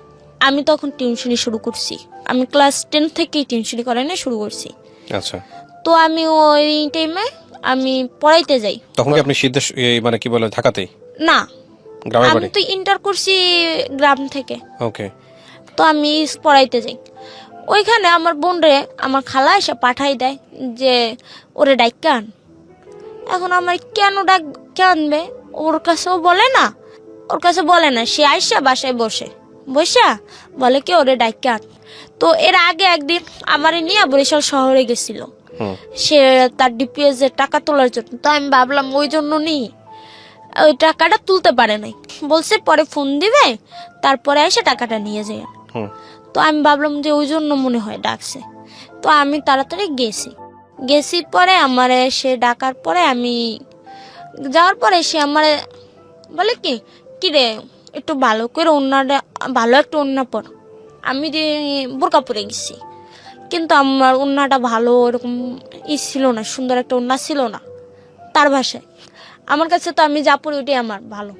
Speaker 2: আমি তখন টিউশনি শুরু করছি, আমি ক্লাস 10 থেকেই টিউশনি করানো শুরু করছি।
Speaker 1: আচ্ছা,
Speaker 2: তো আমি ওই টাইমে আমি পড়াইতে যাই।
Speaker 1: তখন কি আপনি সিদ্ধ মানে কি বলে ঢাকাতেই?
Speaker 2: না,
Speaker 1: গ্রামের
Speaker 2: আমি
Speaker 1: বাড়ি?
Speaker 2: তো ইন্টার করছি গ্রাম থেকে।
Speaker 1: ওকে।
Speaker 2: তো আমি পড়াইতে যাই, ওইখানে আমার বোন রে আমার খালা এসে পাঠাই দেয় যে ওরে ডাইকা আন। এখন আমার কেন ডাক আনবে, ওর কাছেও বলে না, ওর কাছে বলে না, সে আইসা বাসায় বসা বলে কি ওরে ডাইকা আন। তো এর আগে একদিন আমার নিয়ে বরিশাল শহরে গেছিল সে তার ডিপিএস এর টাকা তোলার জন্য। তো আমি ভাবলাম ওই জন্য নি, ওই টাকাটা তুলতে পারে নাই, বলছে পরে ফোন দিবে তারপরে এসে টাকাটা নিয়ে যায়। তো আমি ভাবলাম যে ওই জন্য মনে হয় ডাকছে। তো আমি তাড়াতাড়ি গেছি পরে আমার সে ডাকার পরে আমি যাওয়ার পরে সে আমার বলে কি রে একটু ভালো করে ওড়নাটা, ভালো একটা ওড়না পর। আমি যে বোরকা পরে গেছি, কিন্তু আমার ওড়নাটা ভালো এরকম ছিল না, সুন্দর একটা ওড়না ছিল না তার ভাষায়। আমার কাছে তো আমি যা পরি ওইটাই আমার ভালো,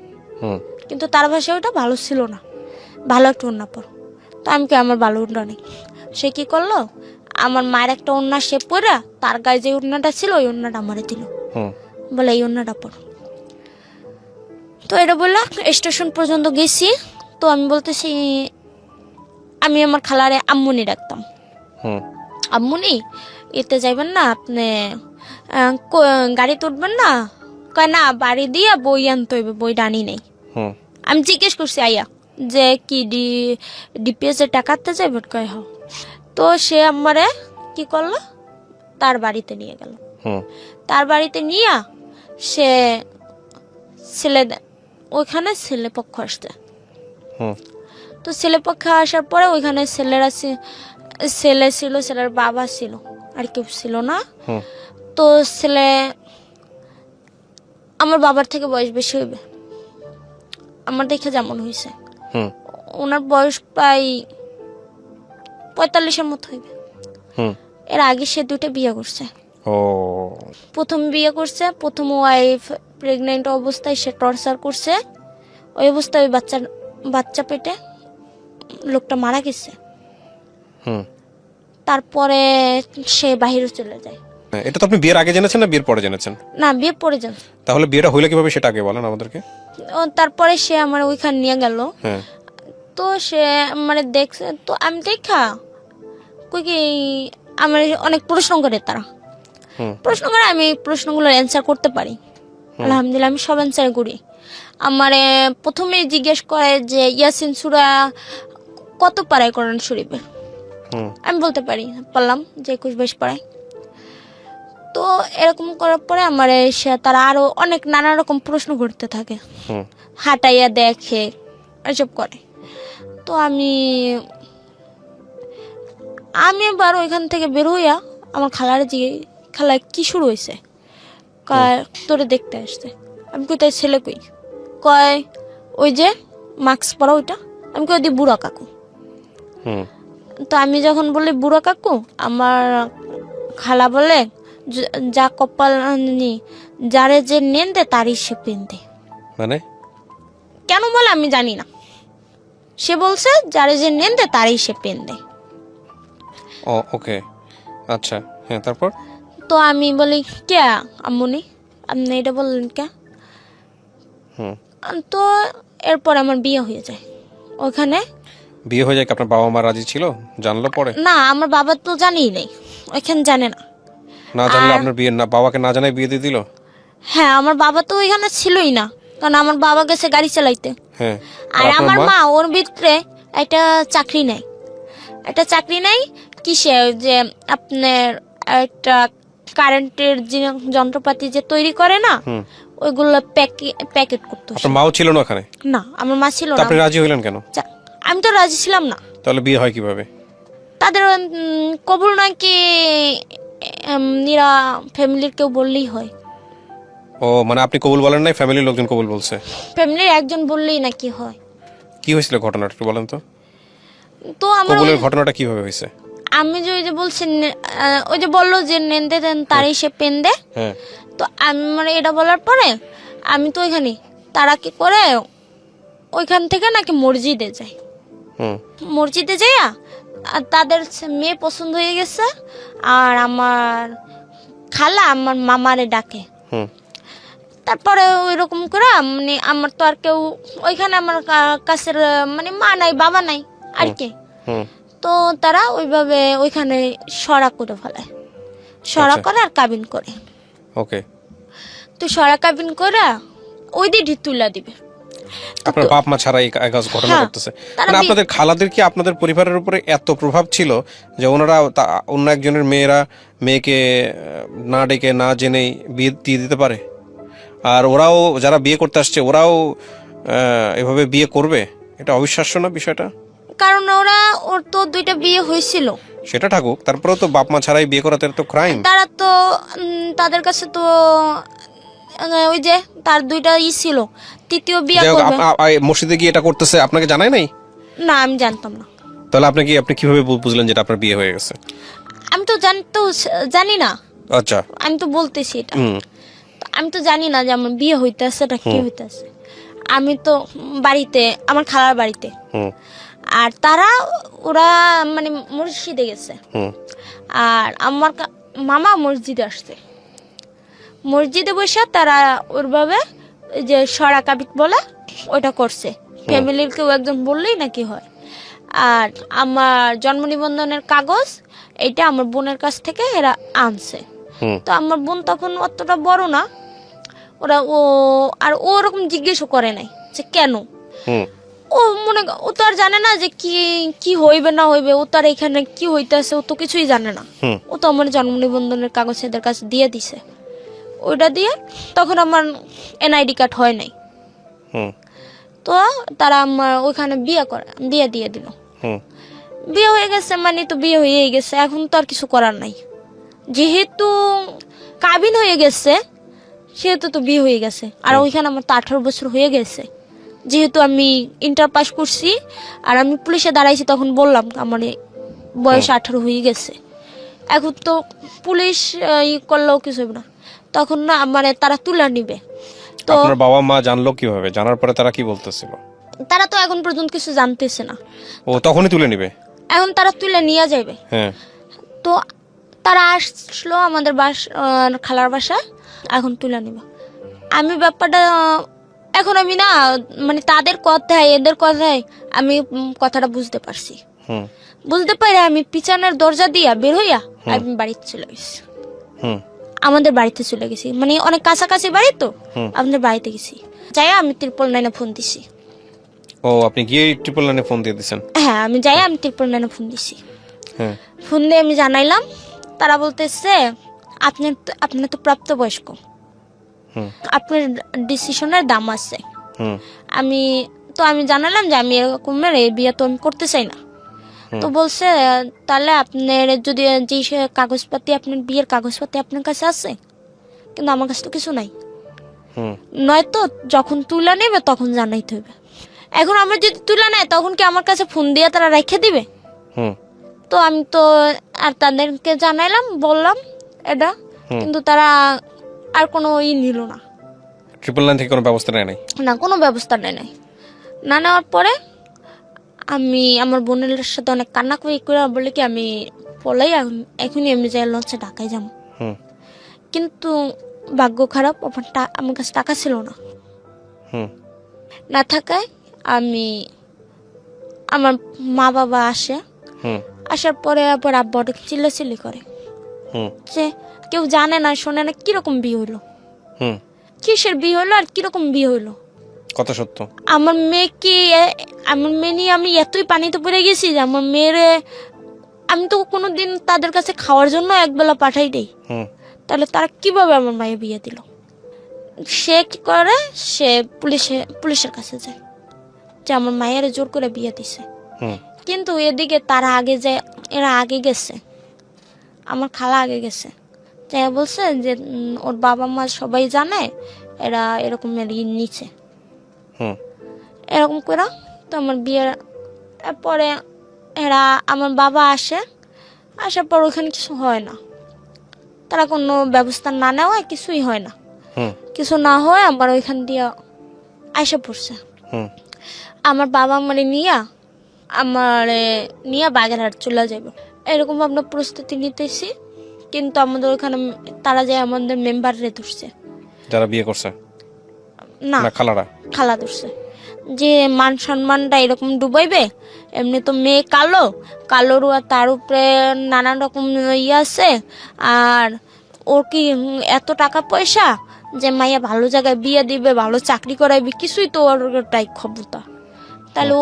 Speaker 2: কিন্তু তার ভাষায় ওটা ভালো ছিল না, ভালো একটা ওড়না পর। তো আমি কি আমার ভালো ওড়না নেই, সে কি করলো আমার মায়ের একটা ওড়না সে পরে তার গায়ে যে ওড়নাটা ছিল ওই ওড়নাটা আমারে দিল, বলে এই ওড়নাটা পর। তো এটা বললো স্টেশন পর্যন্ত গেছি। তো আমি বলতেছি, আমি আমার খালারে আম্মুনি ডাকতাম, আম্মুনি এতে যাইবেন না আপনি, গাড়িতে উঠবেন না? কয় না, বাড়ি দিয়া বই আনতে হইবে, বই আনি নেই। আমি জিজ্ঞেস করছি আইয়া যে কি ডিপিএস এর টাকাতে যাইবেন? কয় হ। তো সে আমারে কি করলো, তার বাড়িতে নিয়ে গেল। তার বাড়িতে নিয়ে সে ওইখানে ছেলে পক্ষ আসছে। তো ছেলে পক্ষে আসার পরে ওইখানে ছেলে ছিল, ছেলের বাবা ছিল, আর কেউ ছিল না। তো ছেলে আমার বাবার থেকে বয়স বেশি হইবে, আমার দেখে যেমন হয়েছে। ওনার বয়স প্রায় 45-এর মতো হইবে। এর আগে সে 2টা বিয়ে করছে। প্রথম বিয়ে করছে, প্রথম ওয়াইফ প্রেগনেন্ট অবস্থায় সে টর্চার করছে, ওই অবস্থায় ওই বাচ্চা পেটে লোকটা মারা গেছে। তারপরে সে বাহিরে চলে যায়।
Speaker 1: এটা তো আপনি বিয়ের আগে জেনেছেন না বিয়ের পরে জেনেছেন?
Speaker 2: না, বিয়ে পরে যান।
Speaker 1: তাহলে বিয়েটা হইলো কিভাবে সেটা আগে বলেন আমাদেরকে।
Speaker 2: তারপরে সে আমার ওইখানে নিয়ে গেল। তো সে মানে দেখছে, তো আমি দেখা কি আমার অনেক প্রশ্ন করে, তারা প্রশ্ন করে, আমি প্রশ্নগুলোর অ্যান্সার করতে পারি আলহামদুলিল্লাহ, আমি সব অ্যান্সার করি। আমারে প্রথমেই জিজ্ঞেস করে যে ইয়াসিন সূরা কত পারায় কোরআন শরীফের? আমি বলতে পারলাম যে 21-22 পারায়। তো এরকম করার পরে আমার সে তারা আরো অনেক নানা রকম প্রশ্ন করতে থাকে, হাঁটাইয়া দেখে, এসব করে। তো আমি এবার ওইখান থেকে বের হইয়া আমার খালার খালা কি শুরু হয়েছে, তোরে দেখতে আসছে। আমি কই তাই ছেলে কই? কয় ওই যে মাস্ক পরা ওইটা। আমি কই দি বুড়া কাকু। তো আমি যখন বলি বুড়া কাকু, আমার খালা বলে যা কপাল যারে যে নেন দে তারই সে পেন দে।
Speaker 1: মানে
Speaker 2: কেন বলে আমি জানি না, সে বলছে যারে যে নেন দে তারই সে পেন দে।
Speaker 1: ওকে, আচ্ছা, হ্যাঁ, তারপর?
Speaker 2: তো আমি বলি কে আম্মুনি, আপনি এটা বললেন কে? তো এরপর আমার বিয়ে হয়ে যায়। ওখানে
Speaker 1: বিয়ে হয়ে যায়, আপনার বাবা মা রাজি ছিল? জানলো পরে?
Speaker 2: না, আমার বাবা তো জানিই নেই, ওইখানে জানে না।
Speaker 1: না জানলে আপনার বিয়ে না, বাবাকে না জানাই বিয়ে দিয়ে দিল?
Speaker 2: হ্যাঁ, আমার বাবা তো ওইখানে ছিলই না, কারণ আমার বাবা গেছে গাড়ি চালাইতে। আর আমার মা ওর ভিতরে একটা চাকরি নেই কিসে, যে আপনার একটা কারেন্টের যন্ত্রপাতি যে তৈরি করে না, ওইগুলো প্যাকেট করতে।
Speaker 1: আপনার মাও ছিল না ওখানে?
Speaker 2: না, আমার মা ছিল না।
Speaker 1: আপনি রাজি হইলেন কেন?
Speaker 2: আমি তো রাজি ছিলাম না।
Speaker 1: তাহলে বিয়ে হয় কিভাবে?
Speaker 2: তাদের কবুল নাকি নিরা ফ্যামিলির কেউ বললেই হয়।
Speaker 1: মানে আপনি কবুল বলেন নাই, ফ্যামিলির লোকজন কবুল বলছে?
Speaker 2: ফ্যামিলির একজন বললেই নাকি হয়।
Speaker 1: কি হয়েছিল ঘটনাটা একটু বলেন তো?
Speaker 2: তো আমার
Speaker 1: কবুলের ঘটনাটা কিভাবে হয়েছে?
Speaker 2: আমি যে ওই যে বলছি, ওই যে বললো যে নেন দে দেন তারই সে পেন দে। তো আমি মানে এটা বলার পরে আমি তো ওইখানে তারা কি করে ওইখান থেকে নাকি মসজিদে যায়।
Speaker 1: হুম
Speaker 2: মসজিদে যাইয়া আর তাদের মেয়ে পছন্দ হয়ে গেছে, আর আমার খালা আমার মামারে ডাকে।
Speaker 1: হুম
Speaker 2: তারপরে ওই রকম করে মানে আমার তো আর কেউ ওইখানে আমার কাছের মানে মা নাই বাবা নাই আর কি।
Speaker 1: হুম
Speaker 2: তো তারা ওইভাবে ওইখানে সরা করে ফেলায়, সরা
Speaker 1: আচ্ছা।
Speaker 2: করে আর কাবিন করে।
Speaker 1: ওকে।
Speaker 2: তো সরা কাবিন করে ওই দিনই তুলা দিবে।
Speaker 1: আপনার বাপ মা ছাড়া এই কাজ ঘটনা
Speaker 2: হ্যাঁ,
Speaker 1: করতেছে,
Speaker 2: তারা
Speaker 1: মানে আপনাদের খালাদের কি আপনাদের পরিবারের উপরে এত প্রভাব ছিল যে ওনারা অন্য একজনের মেয়েকে না ডেকে না জেনেই বিয়ে দিয়ে দিতে পারে? আর ওরাও যারা বিয়ে করতে আসছে ওরাও এভাবে বিয়ে করবে? এটা অবিশ্বাস্য না বিষয়টা?
Speaker 2: কারণ ওর তো 2টা বিয়ে হয়েছিল।
Speaker 1: সেটা থাকুক, তারপরেও তো বাপ মা ছাড়াই বিয়ে করাতে তো ক্রাইম।
Speaker 2: তারা তো তাদের কাছে তো ওই যে তার 2টা ছিল, তৃতীয় বিয়ে করবে।
Speaker 1: মসজিদে গিয়ে এটা করতেছে আপনাকে জানায় নাই?
Speaker 2: না, আমি জানতাম না।
Speaker 1: তাহলে আপনি কিভাবে বুঝলেন যেটা আপনার বিয়ে হয়ে গেছে?
Speaker 2: আমি তো জানি না।
Speaker 1: আচ্ছা।
Speaker 2: আমি তো বলতেছি এটা,
Speaker 1: হুম
Speaker 2: আমি তো জানি না যে আমার বিয়ে হইতেছে এটা কি হইতেছে। আমি তো বাড়িতে, আমার খালার বাড়িতে,
Speaker 1: হুম
Speaker 2: আর ওরা মানে মসজিদে গেছে।
Speaker 1: হুম
Speaker 2: আর আমার মামা মসজিদে আসছে। মসজিদে বসে তারা ওরভাবে ওই যে সরা কাবিক বলে ওটা করছে। ফ্যামিলির কেউ একজন বললেই নাকি হয়। আর আমার জন্ম নিবন্ধনের কাগজ এটা আমার বোনের কাছ থেকে এরা আনছে।
Speaker 1: হুম
Speaker 2: তো আমার বোন তখন অতটা বড় না, ও ওরকম জিজ্ঞেসও করে নাই যে কেন।
Speaker 1: হুম
Speaker 2: ও তো আর জানে না যে কি হইবে না হইবে, ও তো আর এখানে কি হইতেছে ও তো কিছুই জানে না।
Speaker 1: হুম
Speaker 2: ও তো আমার জন্ম নিবন্ধনের কাগজ এদের কাছে দিয়ে দিছে। ওইটা দিয়ে তখন আমার এনআইডি কার্ড হয় নাই।
Speaker 1: হুম
Speaker 2: তো তারা আমার ওইখানে বিয়ে দিয়ে দিল।
Speaker 1: হুম
Speaker 2: বিয়ে হয়ে গেছে মানে তো বিয়ে হয়েই গেছে, এখন তো আর কিছু করার নাই। যেহেতু কাবিন হয়ে গেছে সেহেতু তো বিয়ে হয়ে গেছে। আর ওইখানে আমার তো 18 বছর হয়ে গেছে। যেহেতু আমি ইন্টার পাস করছি আর আমি পুলিশে দাঁড়াইছি, তখন বললাম আমার বয়স 18 হয়ে গেছে। এখন তো পুলিশ করলেও কিছু হবে না, তখন না মানে তারা তুলে নিবে। তো
Speaker 1: আপনার বাবা মা জানলো কিভাবে? জানার পরে তারা কি বলতেছিল?
Speaker 2: তারা তো এখন পর্যন্ত কিছু জানতেছে না।
Speaker 1: ও তখনই তুলে নিবে?
Speaker 2: এখন তারা তুলে নিয়ে যাবে।
Speaker 1: হ্যাঁ।
Speaker 2: তো তারা আসলো আমাদের খালার বাসায়, এখন তুলে নিব। আমি ব্যাপারটা এখন আমি না মানে তাদের কথায় এদের কথায় আমি কথাটা বুঝতে পারছি।
Speaker 1: হুম
Speaker 2: বুঝতে পারে আমি পিছনের দরজা দিয়া বের হইয়া আমি বাড়িতে চলে গেছি।
Speaker 1: হুম
Speaker 2: আমাদের বাড়িতে চলে গেছি, মানে অনেক কাছাকাছি বাড়ি তো, আমাদের বাড়িতে গেছি। যাই আমি 999 ফোন দিছি।
Speaker 1: ও আপনি গিয়ে 999 ফোন দিয়ে দিয়েছেন?
Speaker 2: হ্যাঁ, আমি 999 ফোন দিছি।
Speaker 1: হ্যাঁ।
Speaker 2: ফোন দিয়ে আমি জানাইলাম, তারা বলতেছে আপনি তো প্রাপ্তবয়স্ক, আপনার ডিসিশনের দাম আছে। আমি জানালাম যে আমি এরকমের এই বিয়ে তো আমি করতে চাই না। তো বলছে তাহলে আপনার যদি যে কাগজপাতি, আপনার বিয়ের কাগজপাতি আপনার কাছে আছে, কিন্তু আমার কাছে তো কিছু নাই। নয়তো যখন তুলে নেবে তখন জানাইতে হবে। এখন আমরা যদি তুলে নেয় তখন কি আমার কাছে ফোন দিয়ে তারা রেখে দিবে? তো আমি তো আর তাদেরকে জানাইলাম, বললাম এটা, কিন্তু তারা আর কোনো নিল না।
Speaker 1: 999 থেকে কোনো ব্যবস্থা নেয় নাই?
Speaker 2: না, কোনো ব্যবস্থা নেয় নাই। না নেওয়ার পরে আমি আমার বোনের সাথে অনেক কান্না করে বলে কি আমি পলাই এখনই আমি যাই লঞ্চে ঢাকায় যাবো। কিন্তু ভাগ্য খারাপ, আমার কাছে টাকা ছিল না। না থাকায় আমি আমার মা বাবা আসার পরে আবার আব্বা অনেক চিল্লাচিল্লি করে যে কেউ জানে না শোনে না কিরকম বিয়ে হইলো, কিসের বিয়ে হইলো আর কিরকম বিয়ে হইলো।
Speaker 1: কত সত্য?
Speaker 2: আমার মেয়ে নিয়ে আমি এতই পানিতে পড়ে গেছি যে আমার মেয়েরে আমি তো কোনোদিন তাদের কাছে খাওয়ার জন্য একবেলা পাঠাই দেই, তাহলে তারা কিভাবে আমার মায়ের বিয়ে দিল? সে কি করে, সে পুলিশের কাছে যায় যে আমার মায়ের জোর করে বিয়ে দিছে। কিন্তু এদিকে এরা আগে গেছে, আমার খালা আগে গেছে, তাই বলছে যে ওর বাবা মা সবাই জানে এরা এরকম নিচে এরকম করে। তো আমার বিয়ের পরে এরা আমার বাবা আসার পর ওখানে কিছু হয় না, তারা কোনো ব্যবস্থা না নেওয়ায় কিছুই হয় না। কিছু না হয় আমার ওইখান দিয়ে আইসা পড়ছে। আমার বাবা আমারে নিয়ে বাগেরহাট চলে যাবে, এরকম আমরা প্রস্তুতি নিতেছি। কিন্তু আমাদের ওখানে তারা যে আমাদের মেম্বার রে ধরছে,
Speaker 1: যারা বিয়ে করছে
Speaker 2: না
Speaker 1: না খালারা?
Speaker 2: খালা ধরছে, যে মান সম্মানটা এরকম ডুবাইবে। এমনি তো মেয়ে কালোর তার উপরে নানান রকম ইয়ে আছে, আর ওর কি এত টাকা পয়সা যে মাইয়া ভালো জায়গায় বিয়ে দিবে, ভালো চাকরি করাইবে, কিছুই তো ওরটাই ক্ষমতা। তাহলে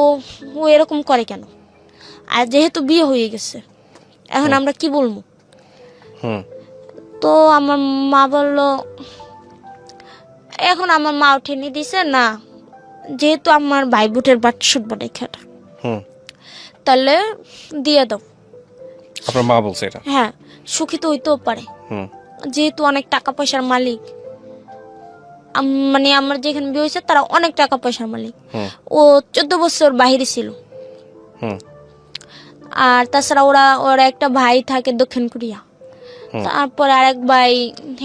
Speaker 2: ও এরকম করে কেন? আর যেহেতু বিয়ে হয়ে গেছে, এখন আমরা কি বলবো? তো আমার মা বললো, এখন আমার মা উঠে নিয়ে দিছে না, যেহেতু আমার ভাই বুটের বাট শুটবো না খেটা, তাহলে দিয়ে দাও।
Speaker 1: আপনার মা বলছে এটা?
Speaker 2: হ্যাঁ, সুখী তো হইতেও পারে, যেহেতু অনেক টাকা পয়সার মালিক। মানে আমার যেখানে বিয়ে হয়েছে তারা অনেক টাকা পয়সার মালিক। ও 14 বছর বাহিরে ছিল। আর তাছাড়া ওরা একটা ভাই থাকে দক্ষিণ কোরিয়া, তারপরে আরেক ভাই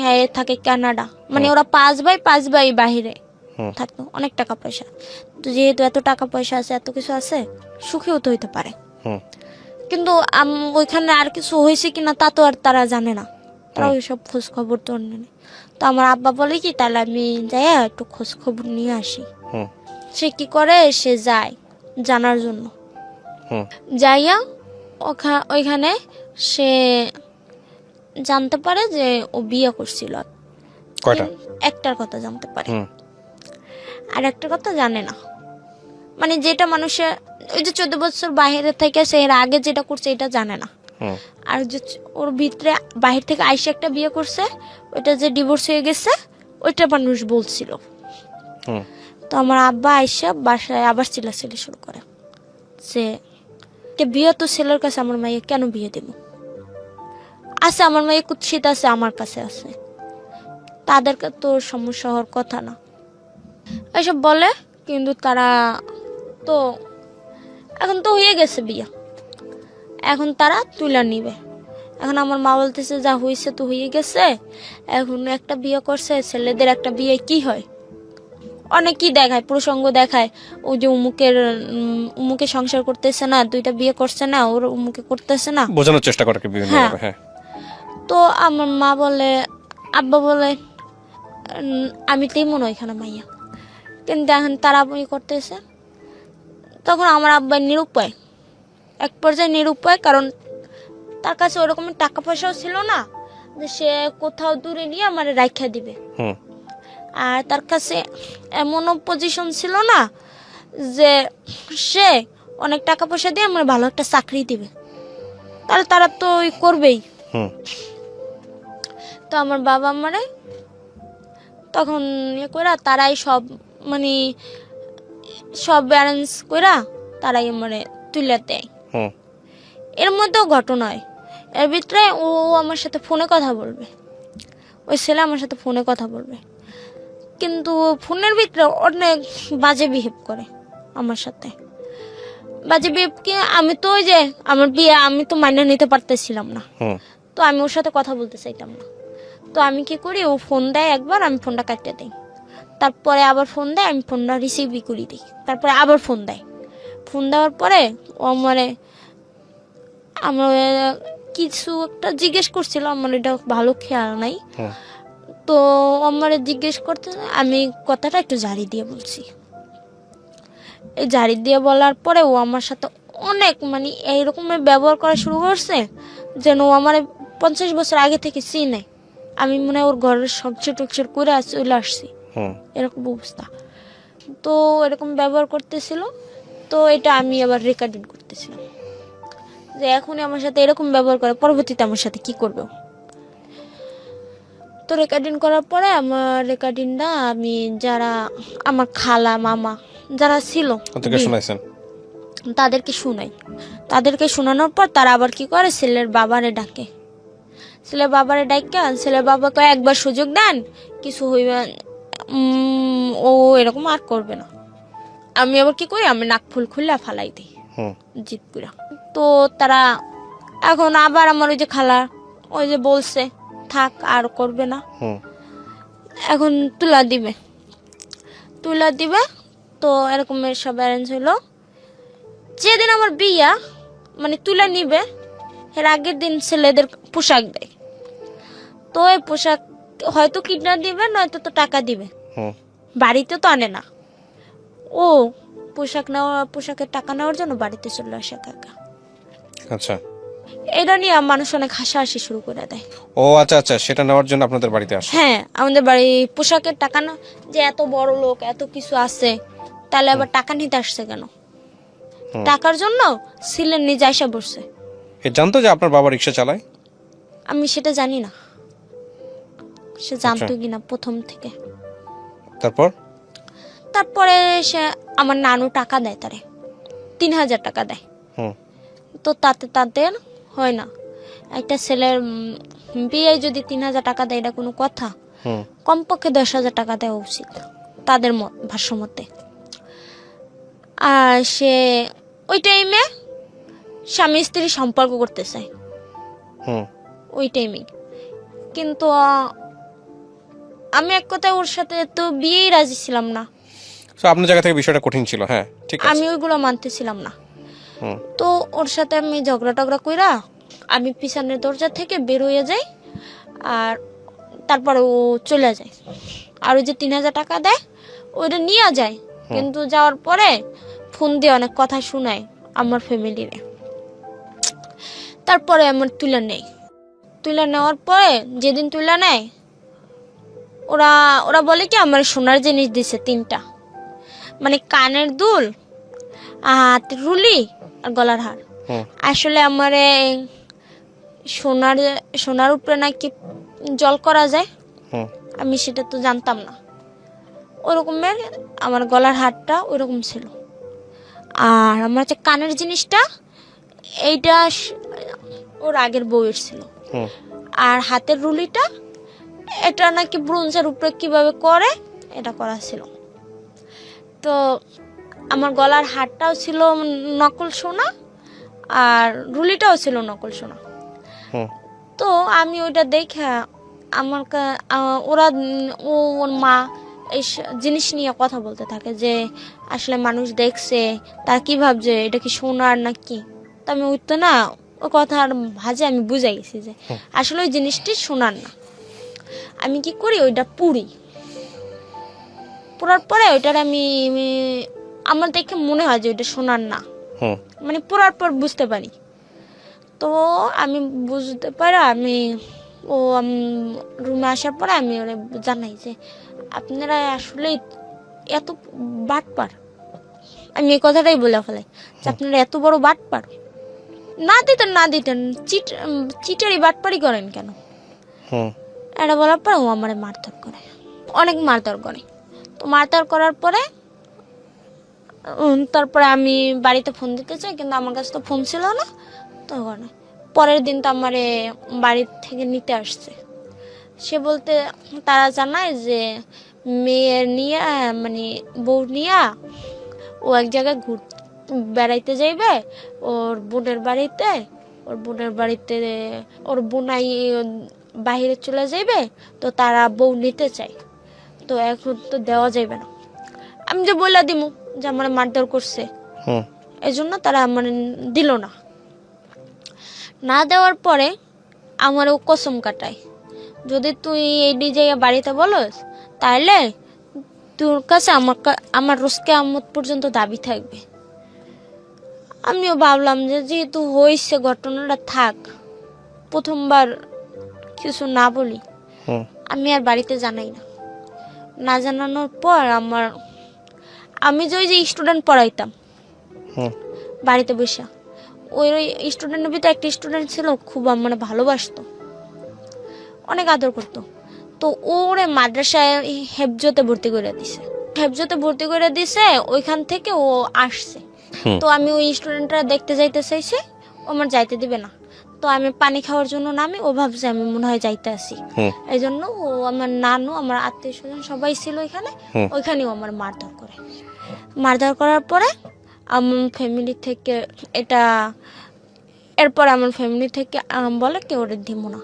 Speaker 2: হ্যাঁ থাকে কানাডা। মানে ওরা 5 ভাই বাহিরে থাকতো, অনেক টাকা পয়সা। তো যেহেতু এত টাকা পয়সা আছে, এত কিছু আছে, সুখীও তো হইতে পারে। কিন্তু ওইখানে আর কিছু হয়েছে কিনা তা তো আর তারা জানে না, তারা ওইসব খোঁজ খবর তো নেই। তো আমার আব্বা বলে কি, তাহলে আমি যাই একটু খোঁজ খবর নিয়ে আসি। সে কি করে, সে যায় জানার জন্য। যাইয়া ওইখানে সে জানতে পারে যে ও বিয়ে করছিল।
Speaker 1: কয়টা?
Speaker 2: একটার কথা জানতে পারে, আর একটা কথা জানে না। মানে যেটা মানুষের ওই যে 14 বছর বাইরে থেকে সে এর আগে যেটা করছে এটা জানে না। আর যে ওর ভিতরে বাহির থেকে আইসে একটা বিয়ে করছে, ওইটা যে ডিভোর্স হয়ে গেছে, ওইটা মানুষ বলছিল। তো আমার আব্বা আইসা বাসায় আবার চিল্লাচিল্লি শুরু করে যে বিয়ে তো ছেলের কাছে, আমার মাইয়া কেন বিয়ে দেব? আছে আমার মাইয়া কুৎসিত আছে, আমার কাছে আছে, তাদেরকে তো সমস্যা হওয়ার কথা না, এসব বলে। কিন্তু তারা তো এখন তো হয়ে গেছে বিয়ে, এখন তারা তুলে নিবে। এখন আমার মা বলতেছে যা হয়েছে তো হয়ে গেছে, এখন একটা বিয়ে করছে, ছেলেদের একটা বিয়ে কি হয়, অনেকই দেখায়, প্রসঙ্গ দেখায়। ওই যে উমুকে সংসার করতেছে না, 2টা বিয়ে করছে না, ওর উমুকে করতেছে না,
Speaker 1: বোঝানোর চেষ্টা করে বিভিন্ন ভাবে। হ্যাঁ।
Speaker 2: তো আমার মা বলে, আব্বা বলে আমি তেমন ওইখানে মাইয়া, কিন্তু এখন তারা বই করতেছে। তখন আমার আব্বা নিরুপায়, এক পর্যায়ে নিরুপায়, কারণ তার কাছে ওরকম টাকা পয়সাও ছিল না যে সে কোথাও দূরে নিয়ে আমার রাখা দিবে। আর তার কাছে এমনও পজিশন ছিল না যে সে অনেক টাকা পয়সা দিয়ে আমার ভালো একটা চাকরি দিবে, তাহলে তারা তো ওই করবেই। তো আমার বাবা আমারে তখন কইরা তারাই সব মানে সব অ্যারেঞ্জ কইরা তারাই আমারে তুলে দেয়। এর মধ্যেও ঘটনা হয়, এর ভিতরে ও আমার সাথে ফোনে কথা বলবে, ওই ছেলে আমার সাথে ফোনে কথা বলবে, কিন্তু ফোনের ভিতরে অনেক বাজে বিহেভ করে আমার সাথে। বাজে বিহেভ কি, আমি তো ওই যে আমার বিয়ে আমি তো মাইনে নিতে পারতেছিলাম না, তো আমি ওর সাথে কথা বলতে চাইতাম না। তো আমি কি করি, ও ফোন দেয় একবার, আমি ফোনটা কাটতে দিই, তারপরে আবার ফোন দেয়, আমি ফোনটা রিসিভই করি দিই, তারপরে আবার ফোন দেয়। ফোন দেওয়ার পরে ও আমার কিছু একটা জিজ্ঞেস করছিল, আমার এটা ভালো খেয়াল নাই। তো আমার জিজ্ঞেস করতে আমি কথাটা একটু জারি দিয়ে বলছি। এই জারি দিয়ে বলার পরে ও আমার সাথে অনেক মানে এইরকম ব্যবহার করা শুরু করছে যেন ও আমার 50 বছর আগে থেকে চিনে। আমি মনে হয় ওর ঘরের সংসার টুকসার করে চলে আসছি, এরকম অবস্থা। তো এরকম ব্যবহার করতেছিল। তো এটা আমি আবার রেকর্ডিং করতেছিলাম যে এখনই আমার সাথে এরকম ব্যবহার করে, পরবর্তীতে আমার সাথে কি করবে। তো রেকর্ডিং করার পরে আমার রেকর্ডিংটা আমি যারা আমার খালা মামা যারা ছিল তাদেরকে শুনাই। তাদেরকে শোনানোর পর তারা আবার কি করে, ছেলের বাবারে ডাকে। ছেলের বাবারে ডাকে, ছেলের বাবাকে একবার সুযোগ দেন, কিছু হইবে ও এরকম আর করবে না। আমি আবার কি করি, আমি নাক ফুল খুলে ফালাই দিই জিত পুরা। তো তারা এখন আবার আমার ওই যে খালা ওই যে বলছে থাক আর করবে না, এখন তুলা দিবে। তো এরকমের সব অ্যারেঞ্জ হলো। যেদিন আমার বিয়া মানে তুলে নিবে এর আগের দিন ছেলেদের পোশাক দেয়। তো এই পোশাক হয়তো কিডন্যাপ দিবে, নয়তো তো টাকা দিবে,
Speaker 1: হুম
Speaker 2: বাড়িতে তো আনে না। ও পোশাকের টাকা নেওয়ার জন্য বাড়িতে চলে আসে কাকা।
Speaker 1: আচ্ছা।
Speaker 2: এটা নিয়ে মানুষ অনেক হাসাহাসি শুরু করে দেয়।
Speaker 1: ও আচ্ছা আচ্ছা, সেটা নেওয়ার জন্য আপনাদের বাড়িতে আসে।
Speaker 2: হ্যাঁ, আমাদের বাড়ি পোশাকের টাকা না, যে এত বড় লোক এত কিছু আছে, তাহলে আবার টাকা নিতে আসছে কেন? টাকার জন্য ছিলেন নিজে আইসা বসছে।
Speaker 1: এ জানতো যে আপনার বাবা রিক্সা চালায়?
Speaker 2: আমি সেটা জানি না, সে জানতো কিনা প্রথম থেকে। তারপরে সে আমার নানু টাকা দেয়, তারে 3000 টাকা দেয়।
Speaker 1: হুম
Speaker 2: তো তাতে হয় না। একটা ছেলের বিয়ে যদি 3000 টাকা দেয়, এটা কোনো কথা?
Speaker 1: হুম
Speaker 2: কমপক্ষে 10,000 টাকা দেওয়া উচিত তাদের ভাষ্য মতে। আর সে ওই টাইমে স্বামী স্ত্রী সম্পর্ক করতে চায়,
Speaker 1: হুম
Speaker 2: ওই টাইমে। কিন্তু আমি এক কথায় ওর সাথে তো বিয়েই রাজি ছিলাম না।
Speaker 1: তো আপনার জায়গা থেকে বিষয়টা কঠিন ছিল। হ্যাঁ, ঠিক আছে।
Speaker 2: আমি ওইগুলো মানতেছিলাম না।
Speaker 1: হুম
Speaker 2: তো ওর সাথে আমি ঝগড়া টগড়া কইরা আমি পিছনের দরজা থেকে বের হয়ে যাই। আর তারপরে ও চলে যায়। আর ওই যে 3000 টাকা দেয় ওইটা নিয়ে যায়। কিন্তু যাওয়ার পরে ফোন দিয়ে অনেক কথা শোনায় আমার ফ্যামিলিরে। তারপরে আমার তুলে নেওয়ার পরে যেদিন তুলে নেয়, ওরা বলে কি আমার সোনার জিনিস দিছে 3টা, মানে কানের দুল, হাতের রুলি আর গলার হার।
Speaker 1: হুম
Speaker 2: আসলে আমার সোনার উপরে নাকি জল করা যায়,
Speaker 1: হুম
Speaker 2: আমি সেটা তো জানতাম না। ওরকমের আমার গলার হারটা ওইরকম ছিল। আর আমার যে কানের জিনিসটা, এইটা ওর আগের বউয়ের ছিল।
Speaker 1: হুম
Speaker 2: আর হাতের রুলিটা, এটা নাকি ব্রোঞ্জের উপরে কিভাবে করে এটা করা ছিল। তো আমার গলার হারটাও ছিল নকল সোনা, আর রুলিটাও ছিল নকল সোনা।
Speaker 1: হুম
Speaker 2: তো আমি ওইটা দেখে ওর মা এই জিনিস নিয়ে কথা বলতে থাকে যে আসলে মানুষ দেখছে, তারা কি ভাবছে এটা কি সোনার নাকি। তো আমি উঠতে না ওই কথার ভাজে আমি বুঝে গেছি যে আসলে ওই জিনিসটি সোনার না। আমি কি করি, ওইটা পোড়ার পরে ওইটার আমার দেখে মনে হয় যে ওইটা সোনার না,
Speaker 1: হুম
Speaker 2: মানে পোড়ার পর বুঝতে পারি। তো আমি বুঝতে পারি, আমি রুমে আসার পরে আমি ওরা জানাই যে আপনারা আসলে এত বাটপার। আমি এই কথাটাই বলে ফেলাই যে আপনারা এত বড় বাটপার। না দিতেন চিটারি বাটপারি করেন কেন?
Speaker 1: হুম
Speaker 2: এটা বলার পর ও আমার মারধর করে, অনেক মারধর করে। তো মারধর করার পরে তারপরে আমি বাড়িতে ফোন দিতে চাই, কিন্তু আমার কাছে তো ফোন ছিল না। তখন পরের দিন তো আমার বাড়ি থেকে নিতে আসছে। সে বলতে তারা জানায় যে মেয়ের নিয়ে মানে বউ নিয়ে ও এক জায়গায় বেড়াইতে যাইবে ওর বোনের বাড়িতে। ওর বোনাই বাহিরে চলে যাইবে, তো তারা বউ নিতে চায়। তো এখন তো দেওয়া যাইবে না। আমি যে বইলা দিমু যে আমার মারধর করছে,
Speaker 1: হুম
Speaker 2: এই জন্য তারা মানে দিল না দেওয়ার পরে আমার ও কসম কাটায়, যদি তুই এই জায়গায় বাড়িতে বলস তাহলে তোর কাছে আমার রোজ কিয়ামত পর্যন্ত দাবি থাকবে। আমিও ভাবলাম যে যেহেতু হয়েছে ঘটনাটা থাক, প্রথমবার কিছু না বলি।
Speaker 1: হুম
Speaker 2: আমি আর বাড়িতে জানাই না জানানোর পর আমি যে স্টুডেন্ট পড়াইতাম
Speaker 1: হুম
Speaker 2: বাড়িতে বসে, ওই স্টুডেন্টের ভিতরে একটা স্টুডেন্ট ছিল খুব মানে ভালোবাসতো, অনেক আদর করতো। তো ওরে মাদ্রাসায় হেফজতে ভর্তি করে দিছে। ওইখান থেকে ও আসছে। তো আমি ওই স্টুডেন্টরা দেখতে যাইতে চাইছি, ও আমার যাইতে দিবে না। তো আমি পানি খাওয়ার জন্য নামি, ও ভাবছে আমি মনে হয় যাইতে আসি। এই জন্য ও আমার নানু, আমার আত্মীয় স্বজন সবাই ছিল ওইখানেও আমার মারধর করার পরে আমার ফ্যামিলি থেকে এরপর আমার ফ্যামিলি থেকে বলে কি ওরে দিব না।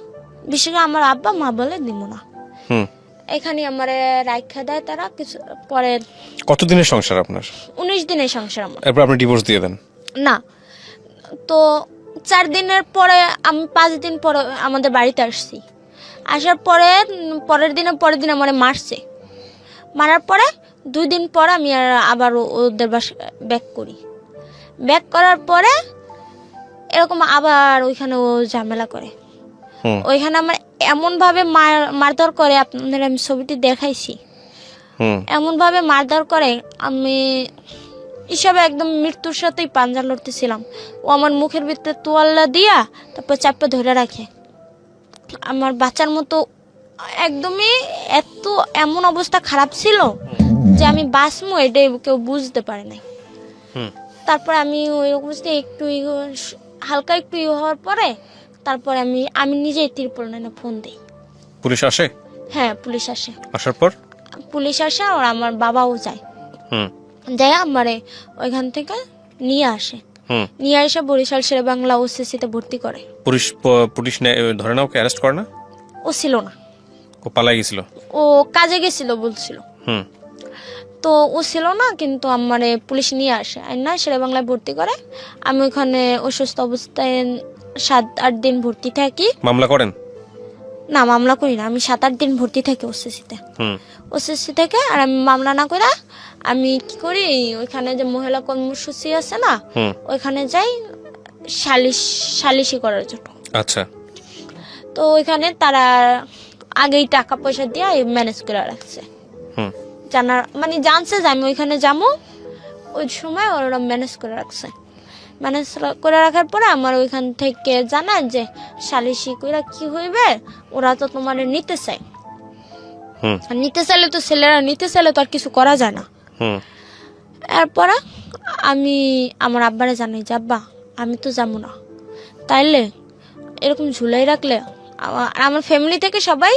Speaker 2: বিশেষ করে আমার আব্বা মা বলে দিব না। এখানে আমার রাখা দেয় তারা কিছু পরে।
Speaker 1: কতদিনের সংসার আপনার?
Speaker 2: 19 দিনের সংসার আমার।
Speaker 1: এরপর আপনি ডিভোর্স দিয়ে দেন?
Speaker 2: না, তো 4 দিনের পরে আমি 5 দিন পরে আমাদের বাড়িতে আসছি। আসার পরে পরের দিন আমার মারছে। মারার পরে 2 দিন পর আমি আবার ওদের বাসা ব্যাক করি। ব্যাক করার পরে এরকম আবার ওইখানে ও ঝামেলা করে। ওইখানে আমার এমন ভাবে মারধর করে, আপনাদের আমি ছবিটি দেখাইছি। এমন ভাবে মারধর করে, আমি হিসাবে একদম মৃত্যুর সাথেই পাঞ্জা লড়তেছিলাম। ও আমার মুখের ভিতরে তোয়াল্লা দিয়া তারপর চাপটা ধরে রাখে আমার বাচ্চার মতো। একদমই এমন অবস্থা খারাপ ছিল যে আমি বাঁচবো এটাই কেউ বুঝতে পারে নাই। তারপর আমি ওই অবস্থায় একটু হালকা একটু হওয়ার পরে তারপরে আমি নিজেই ত্রিপল নাইনে ফোন দিই।
Speaker 1: পুলিশ আসে?
Speaker 2: হ্যাঁ, পুলিশ আসে।
Speaker 1: আসার পর
Speaker 2: পুলিশ আসে আর আমার বাবাও যায়। যাই আমারে ওইখান থেকে নিয়ে আসে। নিয়ে এসে বরিশাল শেরে বাংলা ওসিসিতে ভর্তি করে।
Speaker 1: পুলিশ ধরে না? ওকে অ্যারেস্ট করে না?
Speaker 2: ও ছিল না,
Speaker 1: ও পালাই গেছিল।
Speaker 2: ও কাজে গেছিল বলছিল। তো ও ছিল না, কিন্তু আমারে পুলিশ নিয়ে আসে আর না শেরে বাংলায় ভর্তি করে। আমি ওখানে অসুস্থ অবস্থায় 7-8 দিন ভর্তি থাকি।
Speaker 1: মামলা করেন?
Speaker 2: না, মামলা করি না। আমি 7-8 দিন ভর্তি থাকি ওসিসি থেকে। আর আমি মামলা না করে আমি কি করি, ওইখানে যে মহিলা কর্মসূচি আছে না, ওইখানে যাই সালিশি করার জন্য।
Speaker 1: আচ্ছা।
Speaker 2: তো ওইখানে তারা আগেই টাকা পয়সা দিয়ে ম্যানেজ করে রাখছে। জানার মানে জানছে যে আমি ওইখানে যাবো, ওই সময় ওরা ম্যানেজ করে রাখছে। ম্যানেজ করে রাখার পরে আমার ওইখান থেকে জানায় যে সালিশি কইরা কি হইবে, ওরা তো তোমার নিতে চায়। নিতে চাইলে তো ছেলেরা নিতে চাইলে তো আর কিছু করা যায় না। এরপরে আমি আমার আব্বারে জানাই যে আব্বা আমি তো যাবো না, তাইলে এরকম ঝুলাই রাখলে আমার ফ্যামিলি থেকে সবাই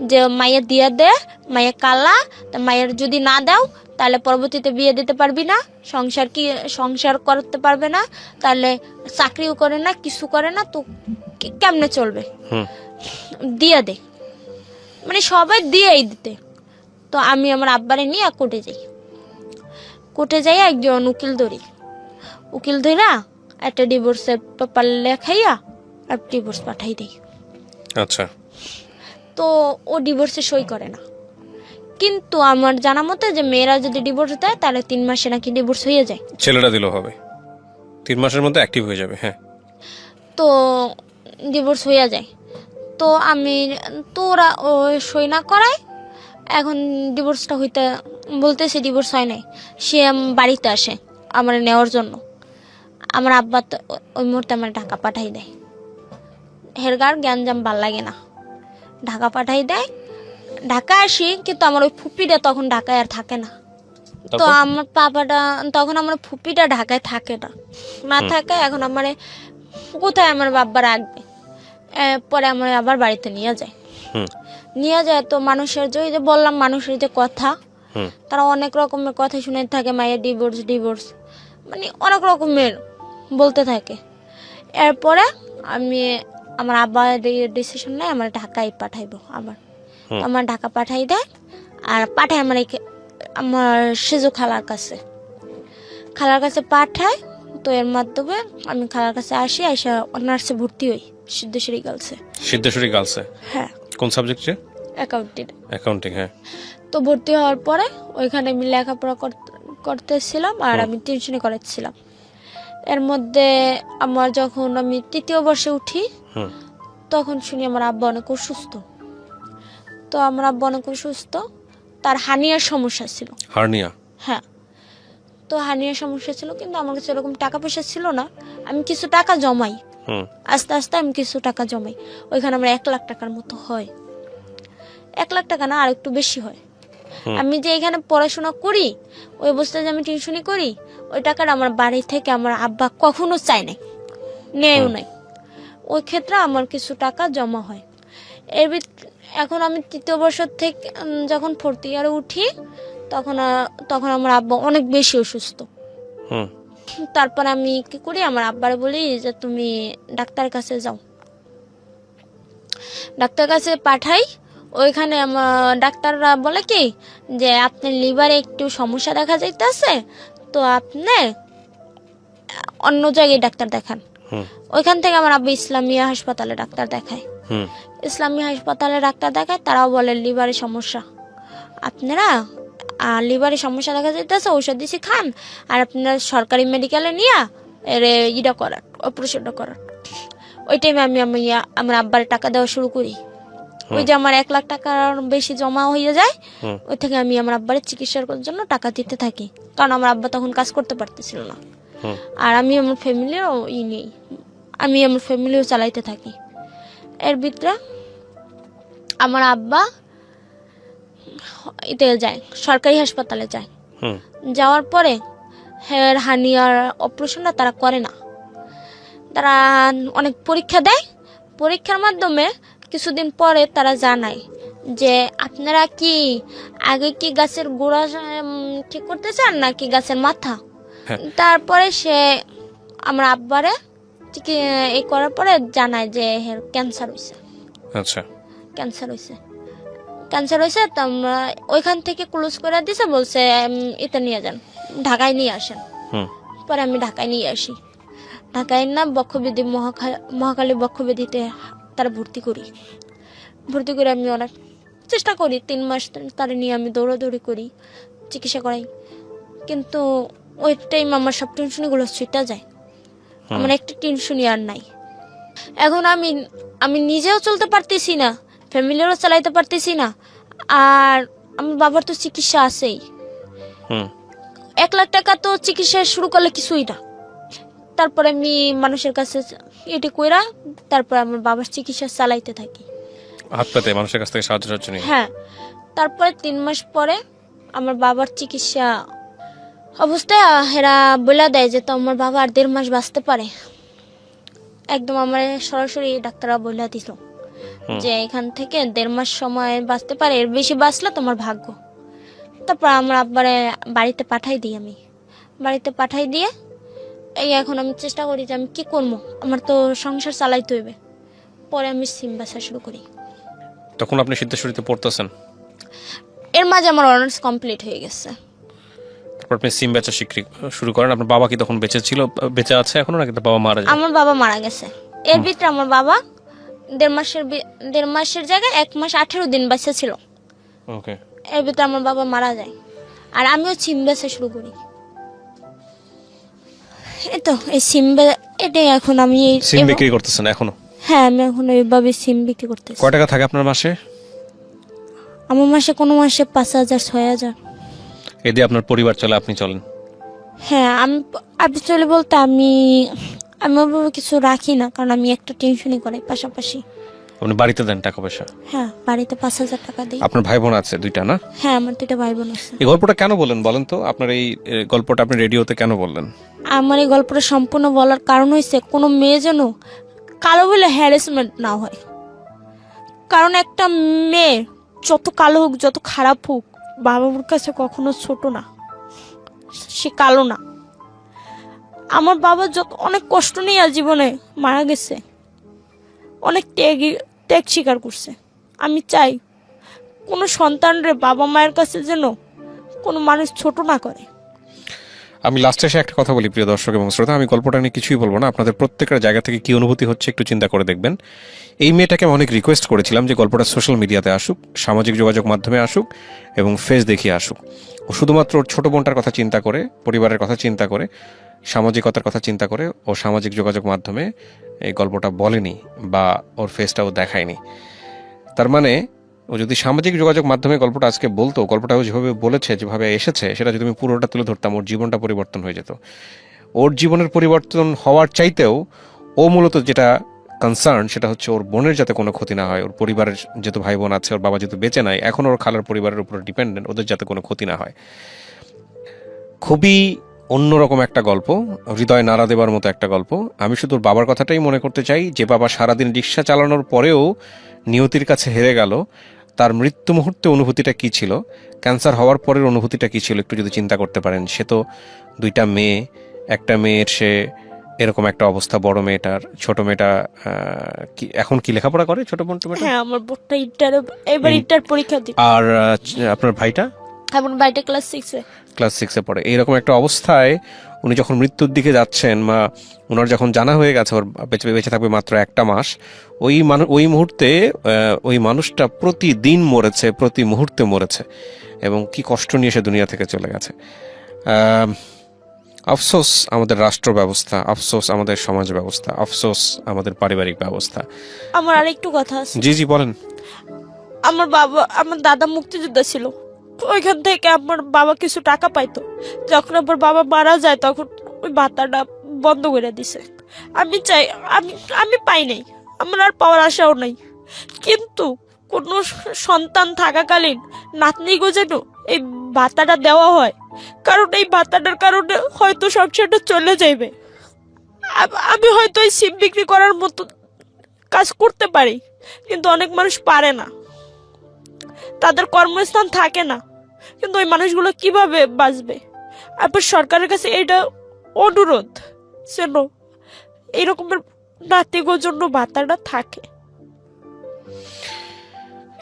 Speaker 2: যে মায়ের দিয়া দে, মায়ের কালা, তা মায়ের যদি না দাও তাহলে পরবর্তীতে বিয়ে দিতে পারবি না, সংসার করতে পারবে না, তাহলে চাকরিও করে না, কিছু করে না, তো কেমনে চলবে, দিয়ে দে। মানে সবাই দিয়েই দিতে। তো আমি আমার আব্বারে নিয়ে কোর্টে যাই একজন উকিল ধরা একটা ডিভোর্সের পেপার লেখাইয়া আর ডিভোর্স পাঠাই দেই।
Speaker 1: আচ্ছা।
Speaker 2: তো ও ডিভোর্সে সই করে না, কিন্তু আমার জানা মতে যে মেয়েরা যদি ডিভোর্স দেয় তাহলে 3 মাসে নাকি ডিভোর্স হয়ে যায়।
Speaker 1: ছেলেরা দিলেও হবে, 3 মাসের মধ্যে অ্যাক্টিভ হয়ে যাবে। হ্যাঁ,
Speaker 2: তো ডিভোর্স হয়ে যায়। তো ওরা ও সই না করায় এখন ডিভোর্সটা হইতে বলতেছে ডিভোর্স হয় নাই। সে বাড়িতে আসে আমার নেওয়ার জন্য। আমার আব্বা তো ওই মুহূর্তে আমার ঢাকা পাঠাই দেয়। হেরগার জ্ঞানজাম ভাল লাগে না, ঢাকা পাঠাই দেয়। ঢাকা আসি, কিন্তু আমার ওই ফুপিটা তখন ঢাকায় আর থাকে না। তো আমার পাপাটা তখন আমার ফুপিটা ঢাকায় থাকে না থাকে। এখন আমার কোথায় আমার বাবা রাখবে? পরে আমার আবার বাড়িতে নিয়ে যায়। তো মানুষের যে বললাম, মানুষের যে কথা, তারা অনেক রকমের কথা শুনে থাকে, মায়ের ডিভোর্স মানে অনেক রকমের বলতে থাকে। এরপরে আমার আব্বা ডিসিশন নেয় আমার ঢাকায় পাঠাইবো। আমার ঢাকা পাঠাই দেয় আর পাঠায় আমার সেজু খালার কাছে পাঠায়। তো এর মাধ্যমে আমি খালার কাছে আসি, অনার্সে ভর্তি হই সিদ্ধেশ্বরী গার্লসে। হ্যাঁ।
Speaker 1: কোন সাবজেক্টে? অ্যাকাউন্টিং। হ্যাঁ।
Speaker 2: তো ভর্তি হওয়ার পরে ওইখানে আমি লেখাপড়া করতেছিলাম আর আমি টিউশনি করাচ্ছিলাম। এর মধ্যে যখন আমি 3য় বর্ষে উঠি, তখন শুনি আমার আব্বা অনেক অসুস্থ। তার হার্নিয়ার সমস্যা ছিল। হ্যাঁ। তো হার্নিয়ার সমস্যা ছিল, কিন্তু আমার কাছে এরকম টাকা পয়সা ছিল না। আমি কিছু টাকা জমাই, আস্তে আস্তে আমি কিছু টাকা জমাই। ওইখানে আমার 1 লাখ টাকার মতো হয়। 1 লাখ টাকা না, আর একটু বেশি হয়। আমি যে এখানে পড়াশোনা করি, ওই অবস্থায় যে আমি টিউশনি করি, ওই টাকাটা আমার বাড়ি থেকে আমার আব্বা কখনো চায় নাই, নেয়ও নাই। ওই ক্ষেত্রে আমার কিছু টাকা জমা হয়। এখন আমি 3য় বর্ষ থেকে যখন 4th ইয়ারে উঠি, তখন আমার আব্বা অনেক বেশি অসুস্থ। তারপর আমি কি করি, আমার আব্বারে বলি যে তুমি ডাক্তারের কাছে যাও। ডাক্তার কাছে পাঠাই। ওইখানে আমার ডাক্তাররা বলে কি যে আপনার লিভারে একটু সমস্যা দেখা যাইতেছে, তো আপনি অন্য জায়গায় ডাক্তার দেখান। ওইখান থেকে আমার আব্বু ইসলামিয়া হাসপাতালে ডাক্তার দেখায়। ইসলামিয়া হাসপাতালে ডাক্তার দেখায়, তারাও বলে লিভারে সমস্যা, আপনারা লিভারে সমস্যা দেখা যাইতেছে, ঔষধ দিছি খান, আর আপনার সরকারি মেডিকেলে নিয়ে এর ইটা করার, অপারেশনটা করার। ওই টাইমে আমি আমার আব্বার টাকা দেওয়া শুরু করি। ওই যে আমার 1 লাখ টাকার বেশি জমা হয়ে যায়, ওই থেকে আমি আমার আব্বারের চিকিৎসার জন্য টাকা দিতে থাকি, কারণ আমার আব্বা তখন কাজ করতে পারতেছিল না। আর আমি আমার ফ্যামিলিও নেই, আমি আমার ফ্যামিলিও চালাইতে থাকি। এর ভিতরে আমার আব্বা এতে যায়, সরকারি হাসপাতালে যায়। যাওয়ার পরে হেয়ার হানিয়ার অপারেশনটা তারা করে না, তারা অনেক পরীক্ষা দেয়। পরীক্ষার মাধ্যমে কিছুদিন পরে তারা জানায় যে আপনারা কি আগে কি গাছের গোড়া ঠিক করতে চান নাকি গাছের মাথা। তারপরে সে আমার আব্বারে এই করার পরে জানায় যে ক্যান্সার হয়েছে।
Speaker 1: আচ্ছা,
Speaker 2: ক্যান্সার হয়েছে। তো আমরা ওইখান থেকে ক্লোজ করে দিছে, বলছে এটা নিয়ে যান, ঢাকায় নিয়ে আসেন। পরে আমি ঢাকায় নিয়ে আসি, ঢাকায় না বক্ষব্যাধি মহাকালী বক্ষব্যাধিতে তারা ভর্তি করে আমি অনেক চেষ্টা করি। 3 মাস তারা নিয়ে আমি দৌড়াদৌড়ি করি, চিকিৎসা করাই, কিন্তু ওই টাইম আমার সব টেনশনগুলো ছুটে যায়, আমার একটা টেনশনই আর নাই। এখন আমি নিজেও চলতে পারতেছি না, ফ্যামিলিরও চালাইতে পারতেছি না, আর আমার বাবার তো চিকিৎসা আছেই। 1 লাখ টাকা তো চিকিৎসা শুরু করলে কিছুই না। তারপরে আমি মানুষের কাছে এটি কইরা তারপর আমার বাবার চিকিৎসা চালাইতে থাকি,
Speaker 1: হাত পাতে মানুষের কাছ থেকে সাহায্য নিয়ে।
Speaker 2: হ্যাঁ, তারপরে 3 মাস পরে আমার বাবার চিকিৎসা অবস্থায় এরা বলে দেয় যে তো আমার বাবা আর 1.5 মাস বাঁচতে পারে। একদম আমার সরাসরি ডাক্তাররা বলে দিল যে এখান থেকে 1.5 মাস সময় বাঁচতে পারে, এর বেশি বাঁচলে তোমার ভাগ্য। তারপর আমার আব্বারে বাড়িতে পাঠাই দিয়ে এই এখন আমি চেষ্টা করি যে আমি কি করবো, আমার তো সংসার চালাইতে হইবে। পরে আমি সিম বাসা শুরু করি।
Speaker 1: তখন আপনি সিদ্ধেশ্বরীতে পড়তেছেন?
Speaker 2: এর মাঝে আমার অনার্স কমপ্লিট হয়ে গেছে।
Speaker 1: তারপর আপনি সিম বেচা শুরু করেন। আপনার বাবা কি তখন বেঁচে আছে এখনো, নাকি তার বাবা মারা যায়?
Speaker 2: আমার বাবা মারা গেছে। এর ভিতরে আমার বাবা 1.5 মাসের জায়গায় 1 মাস 18 দিন বাচ্চা ছিল।
Speaker 1: ওকে।
Speaker 2: এর ভিতরে আমার বাবা মারা যায়, আর আমিও সিম বেচা শুরু করি। এই সিম এটাই এখন আমি
Speaker 1: সিম বিক্রি করতেছেন এখনো?
Speaker 2: হ্যাঁ, আমি এখন এইভাবে সিম বিক্রি করতেছি।
Speaker 1: কয় টাকা থাকে আপনার মাসে?
Speaker 2: আমার মাসে কোনো মাসে 5,000 6,000।
Speaker 1: এতে আপনার পরিবার চলে, আপনি চলেন?
Speaker 2: হ্যাঁ, আমি চলে বলতে আমি ওভাবে কিছু রাখি না, কারণ আমি একটা টেনশনই করাই পাশাপাশি।
Speaker 1: আপনি বাড়িতে দেন টাকা পয়সা?
Speaker 2: হ্যাঁ, বাড়িতে 5,000 টাকা দিই।
Speaker 1: আপনার ভাই বোন আছে 2টা না?
Speaker 2: হ্যাঁ, আমার 2টা ভাই বোন আছে।
Speaker 1: এই গল্পটা কেন বলেন তো? আপনার এই গল্পটা আপনি রেডিওতে কেন বললেন?
Speaker 2: আমার এই গল্পটা সম্পূর্ণ বলার কারণ হয়েছে কোনো মেয়ে যেন কালো বলে হ্যারাসমেন্ট না হয়। কারণ একটা মেয়ে যত কালো হোক, যত খারাপ হোক, বাবা মার কাছে কখনো ছোট না, সে কালো না। আমার বাবা অনেক কষ্ট নিয়ে জীবনে মারা গেছে, অনেক ত্যাগ স্বীকার করছে। আমি চাই কোনো সন্তানরে বাবা মায়ের কাছে যেন কোনো মানুষ ছোট না করে।
Speaker 1: আমি লাস্টে এসে একটা কথা বলি, প্রিয় দর্শক এবং শ্রোতা, আমি গল্পটা নিয়ে কিছুই বলবো না, আপনাদের প্রত্যেকের জায়গা থেকে কি অনুভূতি হচ্ছে একটু চিন্তা করে দেখবেন। এই মেয়েটাকে আমি অনেক রিকোয়েস্ট করেছিলাম যে গল্পটা সোশ্যাল মিডিয়াতে আসুক, সামাজিক যোগাযোগ মাধ্যমে আসুক এবং ফেস দেখিয়ে আসুক। ও শুধুমাত্র ওর ছোট বোনটার কথা চিন্তা করে, পরিবারের কথা চিন্তা করে, সামাজিকতার কথা চিন্তা করে ও সামাজিক যোগাযোগ মাধ্যমে এই গল্পটা বলেনি বা ওর ফেসটাও দেখায়নি। তার মানে ও যদি সামাজিক যোগাযোগ মাধ্যমে গল্পটা আজকে বলতো, গল্পটাও যেভাবে বলেছে, যেভাবে এসেছে, সেটা যদি আমি পুরোটা তুলে ধরতাম, ওর জীবনটা পরিবর্তন হয়ে যেত। ওর জীবনের পরিবর্তন হওয়ার চাইতেও ও মূলত যেটা কনসার্ন সেটা হচ্ছে ওর বোনের যাতে কোনো ক্ষতি না হয়, ওর পরিবারের যেহেতু ভাই বোন আছে, ওর বাবা যেহেতু বেঁচে নাই, এখন ওর খালার পরিবারের উপর ডিপেন্ডেন্ট, ওদের যাতে কোনো ক্ষতি না হয়। খুবই অন্যরকম একটা গল্প, হৃদয় নাড়া দেবার মতো একটা গল্প। আমি শুধু ওর বাবার কথাটাই মনে করতে চাই, যে বাবা সারাদিন রিক্সা চালানোর পরেও নিয়তির কাছে হেরে গেল। তার মৃত্যু মুহূর্তে অনুভূতিটা কি ছিল, ক্যান্সার হওয়ার পরের অনুভূতিটা কি ছিল, একটু যদি চিন্তা করতে পারেন। সে তো 2টা মেয়ে, একটা মেয়ের সে এরকম একটা অবস্থা বড় মেয়েটার। ছোট মেয়েটা কি এখন কি লেখাপড়া করে, ছোট বোন মেয়েটা?
Speaker 2: হ্যাঁ, আমার বোনটা এবার ইন্টার পরীক্ষা দিবে।
Speaker 1: আর আপনার ভাইটা?
Speaker 2: আমার ভাইটা ক্লাস 6-এ।
Speaker 1: ক্লাস 6-এ পড়ে। এইরকম একটা অবস্থায় উনি যখন মৃত্যুর দিকে যাচ্ছেন, বা ওনার যখন জানা হয়ে গেছে ওর বেঁচে থাকবে মাত্র একটা মাস, ওই মুহূর্তে ওই মানুষটা প্রতিদিন মরেছে, প্রতি মুহূর্তে মরেছে, এবং কি কষ্ট নিয়ে সে দুনিয়া থেকে চলে গেছে। আফসোস আমাদের রাষ্ট্র ব্যবস্থা, আফসোস আমাদের সমাজ ব্যবস্থা, আফসোস আমাদের পারিবারিক ব্যবস্থা।
Speaker 2: আমার আরেকটু কথা আছে।
Speaker 1: জি বলেন।
Speaker 2: আমার দাদা মুক্তিযোদ্ধা ছিল, ওইখান থেকে আমার বাবা কিছু টাকা পাইতো। যখন আমার বাবা মারা যায় তখন ওই ভাতাটা বন্ধ করে দিছে। আমি চাই, আমি পাই নাই, আমার আর পাওয়ার আশাও নাই, কিন্তু কোনো সন্তান থাকাকালীন নাতনিগো যেন এই ভাতাটা দেওয়া হয়, কারণ এই ভাতাটার কারণে হয়তো সংসারটা চলে যাইবে। আমি হয়তো এই সিম বিক্রি করার মতো কাজ করতে পারি, কিন্তু অনেক মানুষ পারে না, তাদের কর্মস্থান থাকে না, কিন্তু ওই মানুষগুলো কিভাবে বাঁচবে? আপনার সরকারের কাছে এটা অনুরোধ যেন এইরকমের নাতিগোর জন্য ভাতাটা থাকে।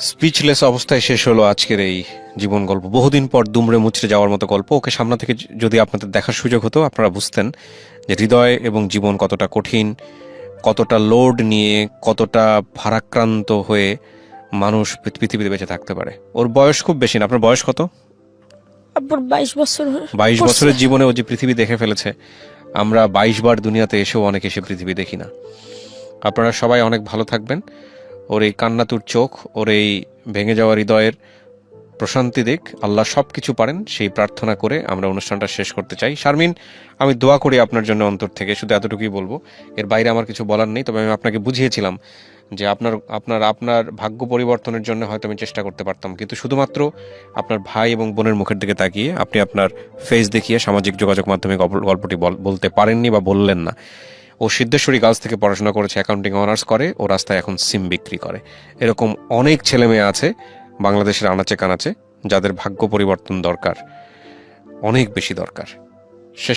Speaker 1: স্পিচলেস অবস্থায় শেষ হলো আজকের এই জীবন গল্প। বহুদিন পর দুমড়ে মুচড়ে যাওয়ার মতো গল্প। ওকে সামনে থেকে যদি আপনাদের দেখার সুযোগ হতো, আপনারা বুঝতেন যে হৃদয় এবং জীবন কতটা কঠিন, কতটা লোড নিয়ে, কতটা ভারাক্রান্ত হয়ে মানুষ পৃথিবীতে বেঁচে থাকতে পারে। ওর বয়স খুব বেশি না। আপনার বয়স কত?
Speaker 2: আপনার 22 বছর।
Speaker 1: 22 বছরের জীবনে ও যে পৃথিবী দেখে ফেলেছে, আমরা 22 বার দুনিয়াতে এসেও অনেকে সে পৃথিবী দেখি না। আপনারা সবাই অনেক ভালো থাকবেন। ওর এই কান্নাতুর চোখ, ওর এই ভেঙে যাওয়া হৃদয়ের প্রশান্তি দিক আল্লাহ, সব কিছু পারেন সেই প্রার্থনা করে আমরা অনুষ্ঠানটা শেষ করতে চাই। শারমিন, আমি দোয়া করি আপনার জন্য অন্তর থেকে, শুধু এতটুকুই বলবো, এর বাইরে আমার কিছু বলার নেই। তবে আমি আপনাকে বুঝিয়েছিলাম যে আপনার ভাগ্য পরিবর্তনের জন্য হয়তো আমি চেষ্টা করতে পারতাম, কিন্তু শুধুমাত্র আপনার ভাই এবং বোনের মুখের দিকে তাকিয়ে আপনি আপনার ফেস দেখিয়ে সামাজিক যোগাযোগ মাধ্যমে গল্পটি বলতে পারেননি বা বললেন না। ও সিদ্ধেশ্বরী গার্লস থেকে পড়াশোনা করেছে, অ্যাকাউন্টিং অনার্স করে, ও রাস্তায় এখন সিম বিক্রি করে। এরকম অনেক ছেলে মেয়ে আছে বাংলাদেশের আনাচে কানাচে যাদের ভাগ্য পরিবর্তন দরকার, অনেক বেশি দরকার।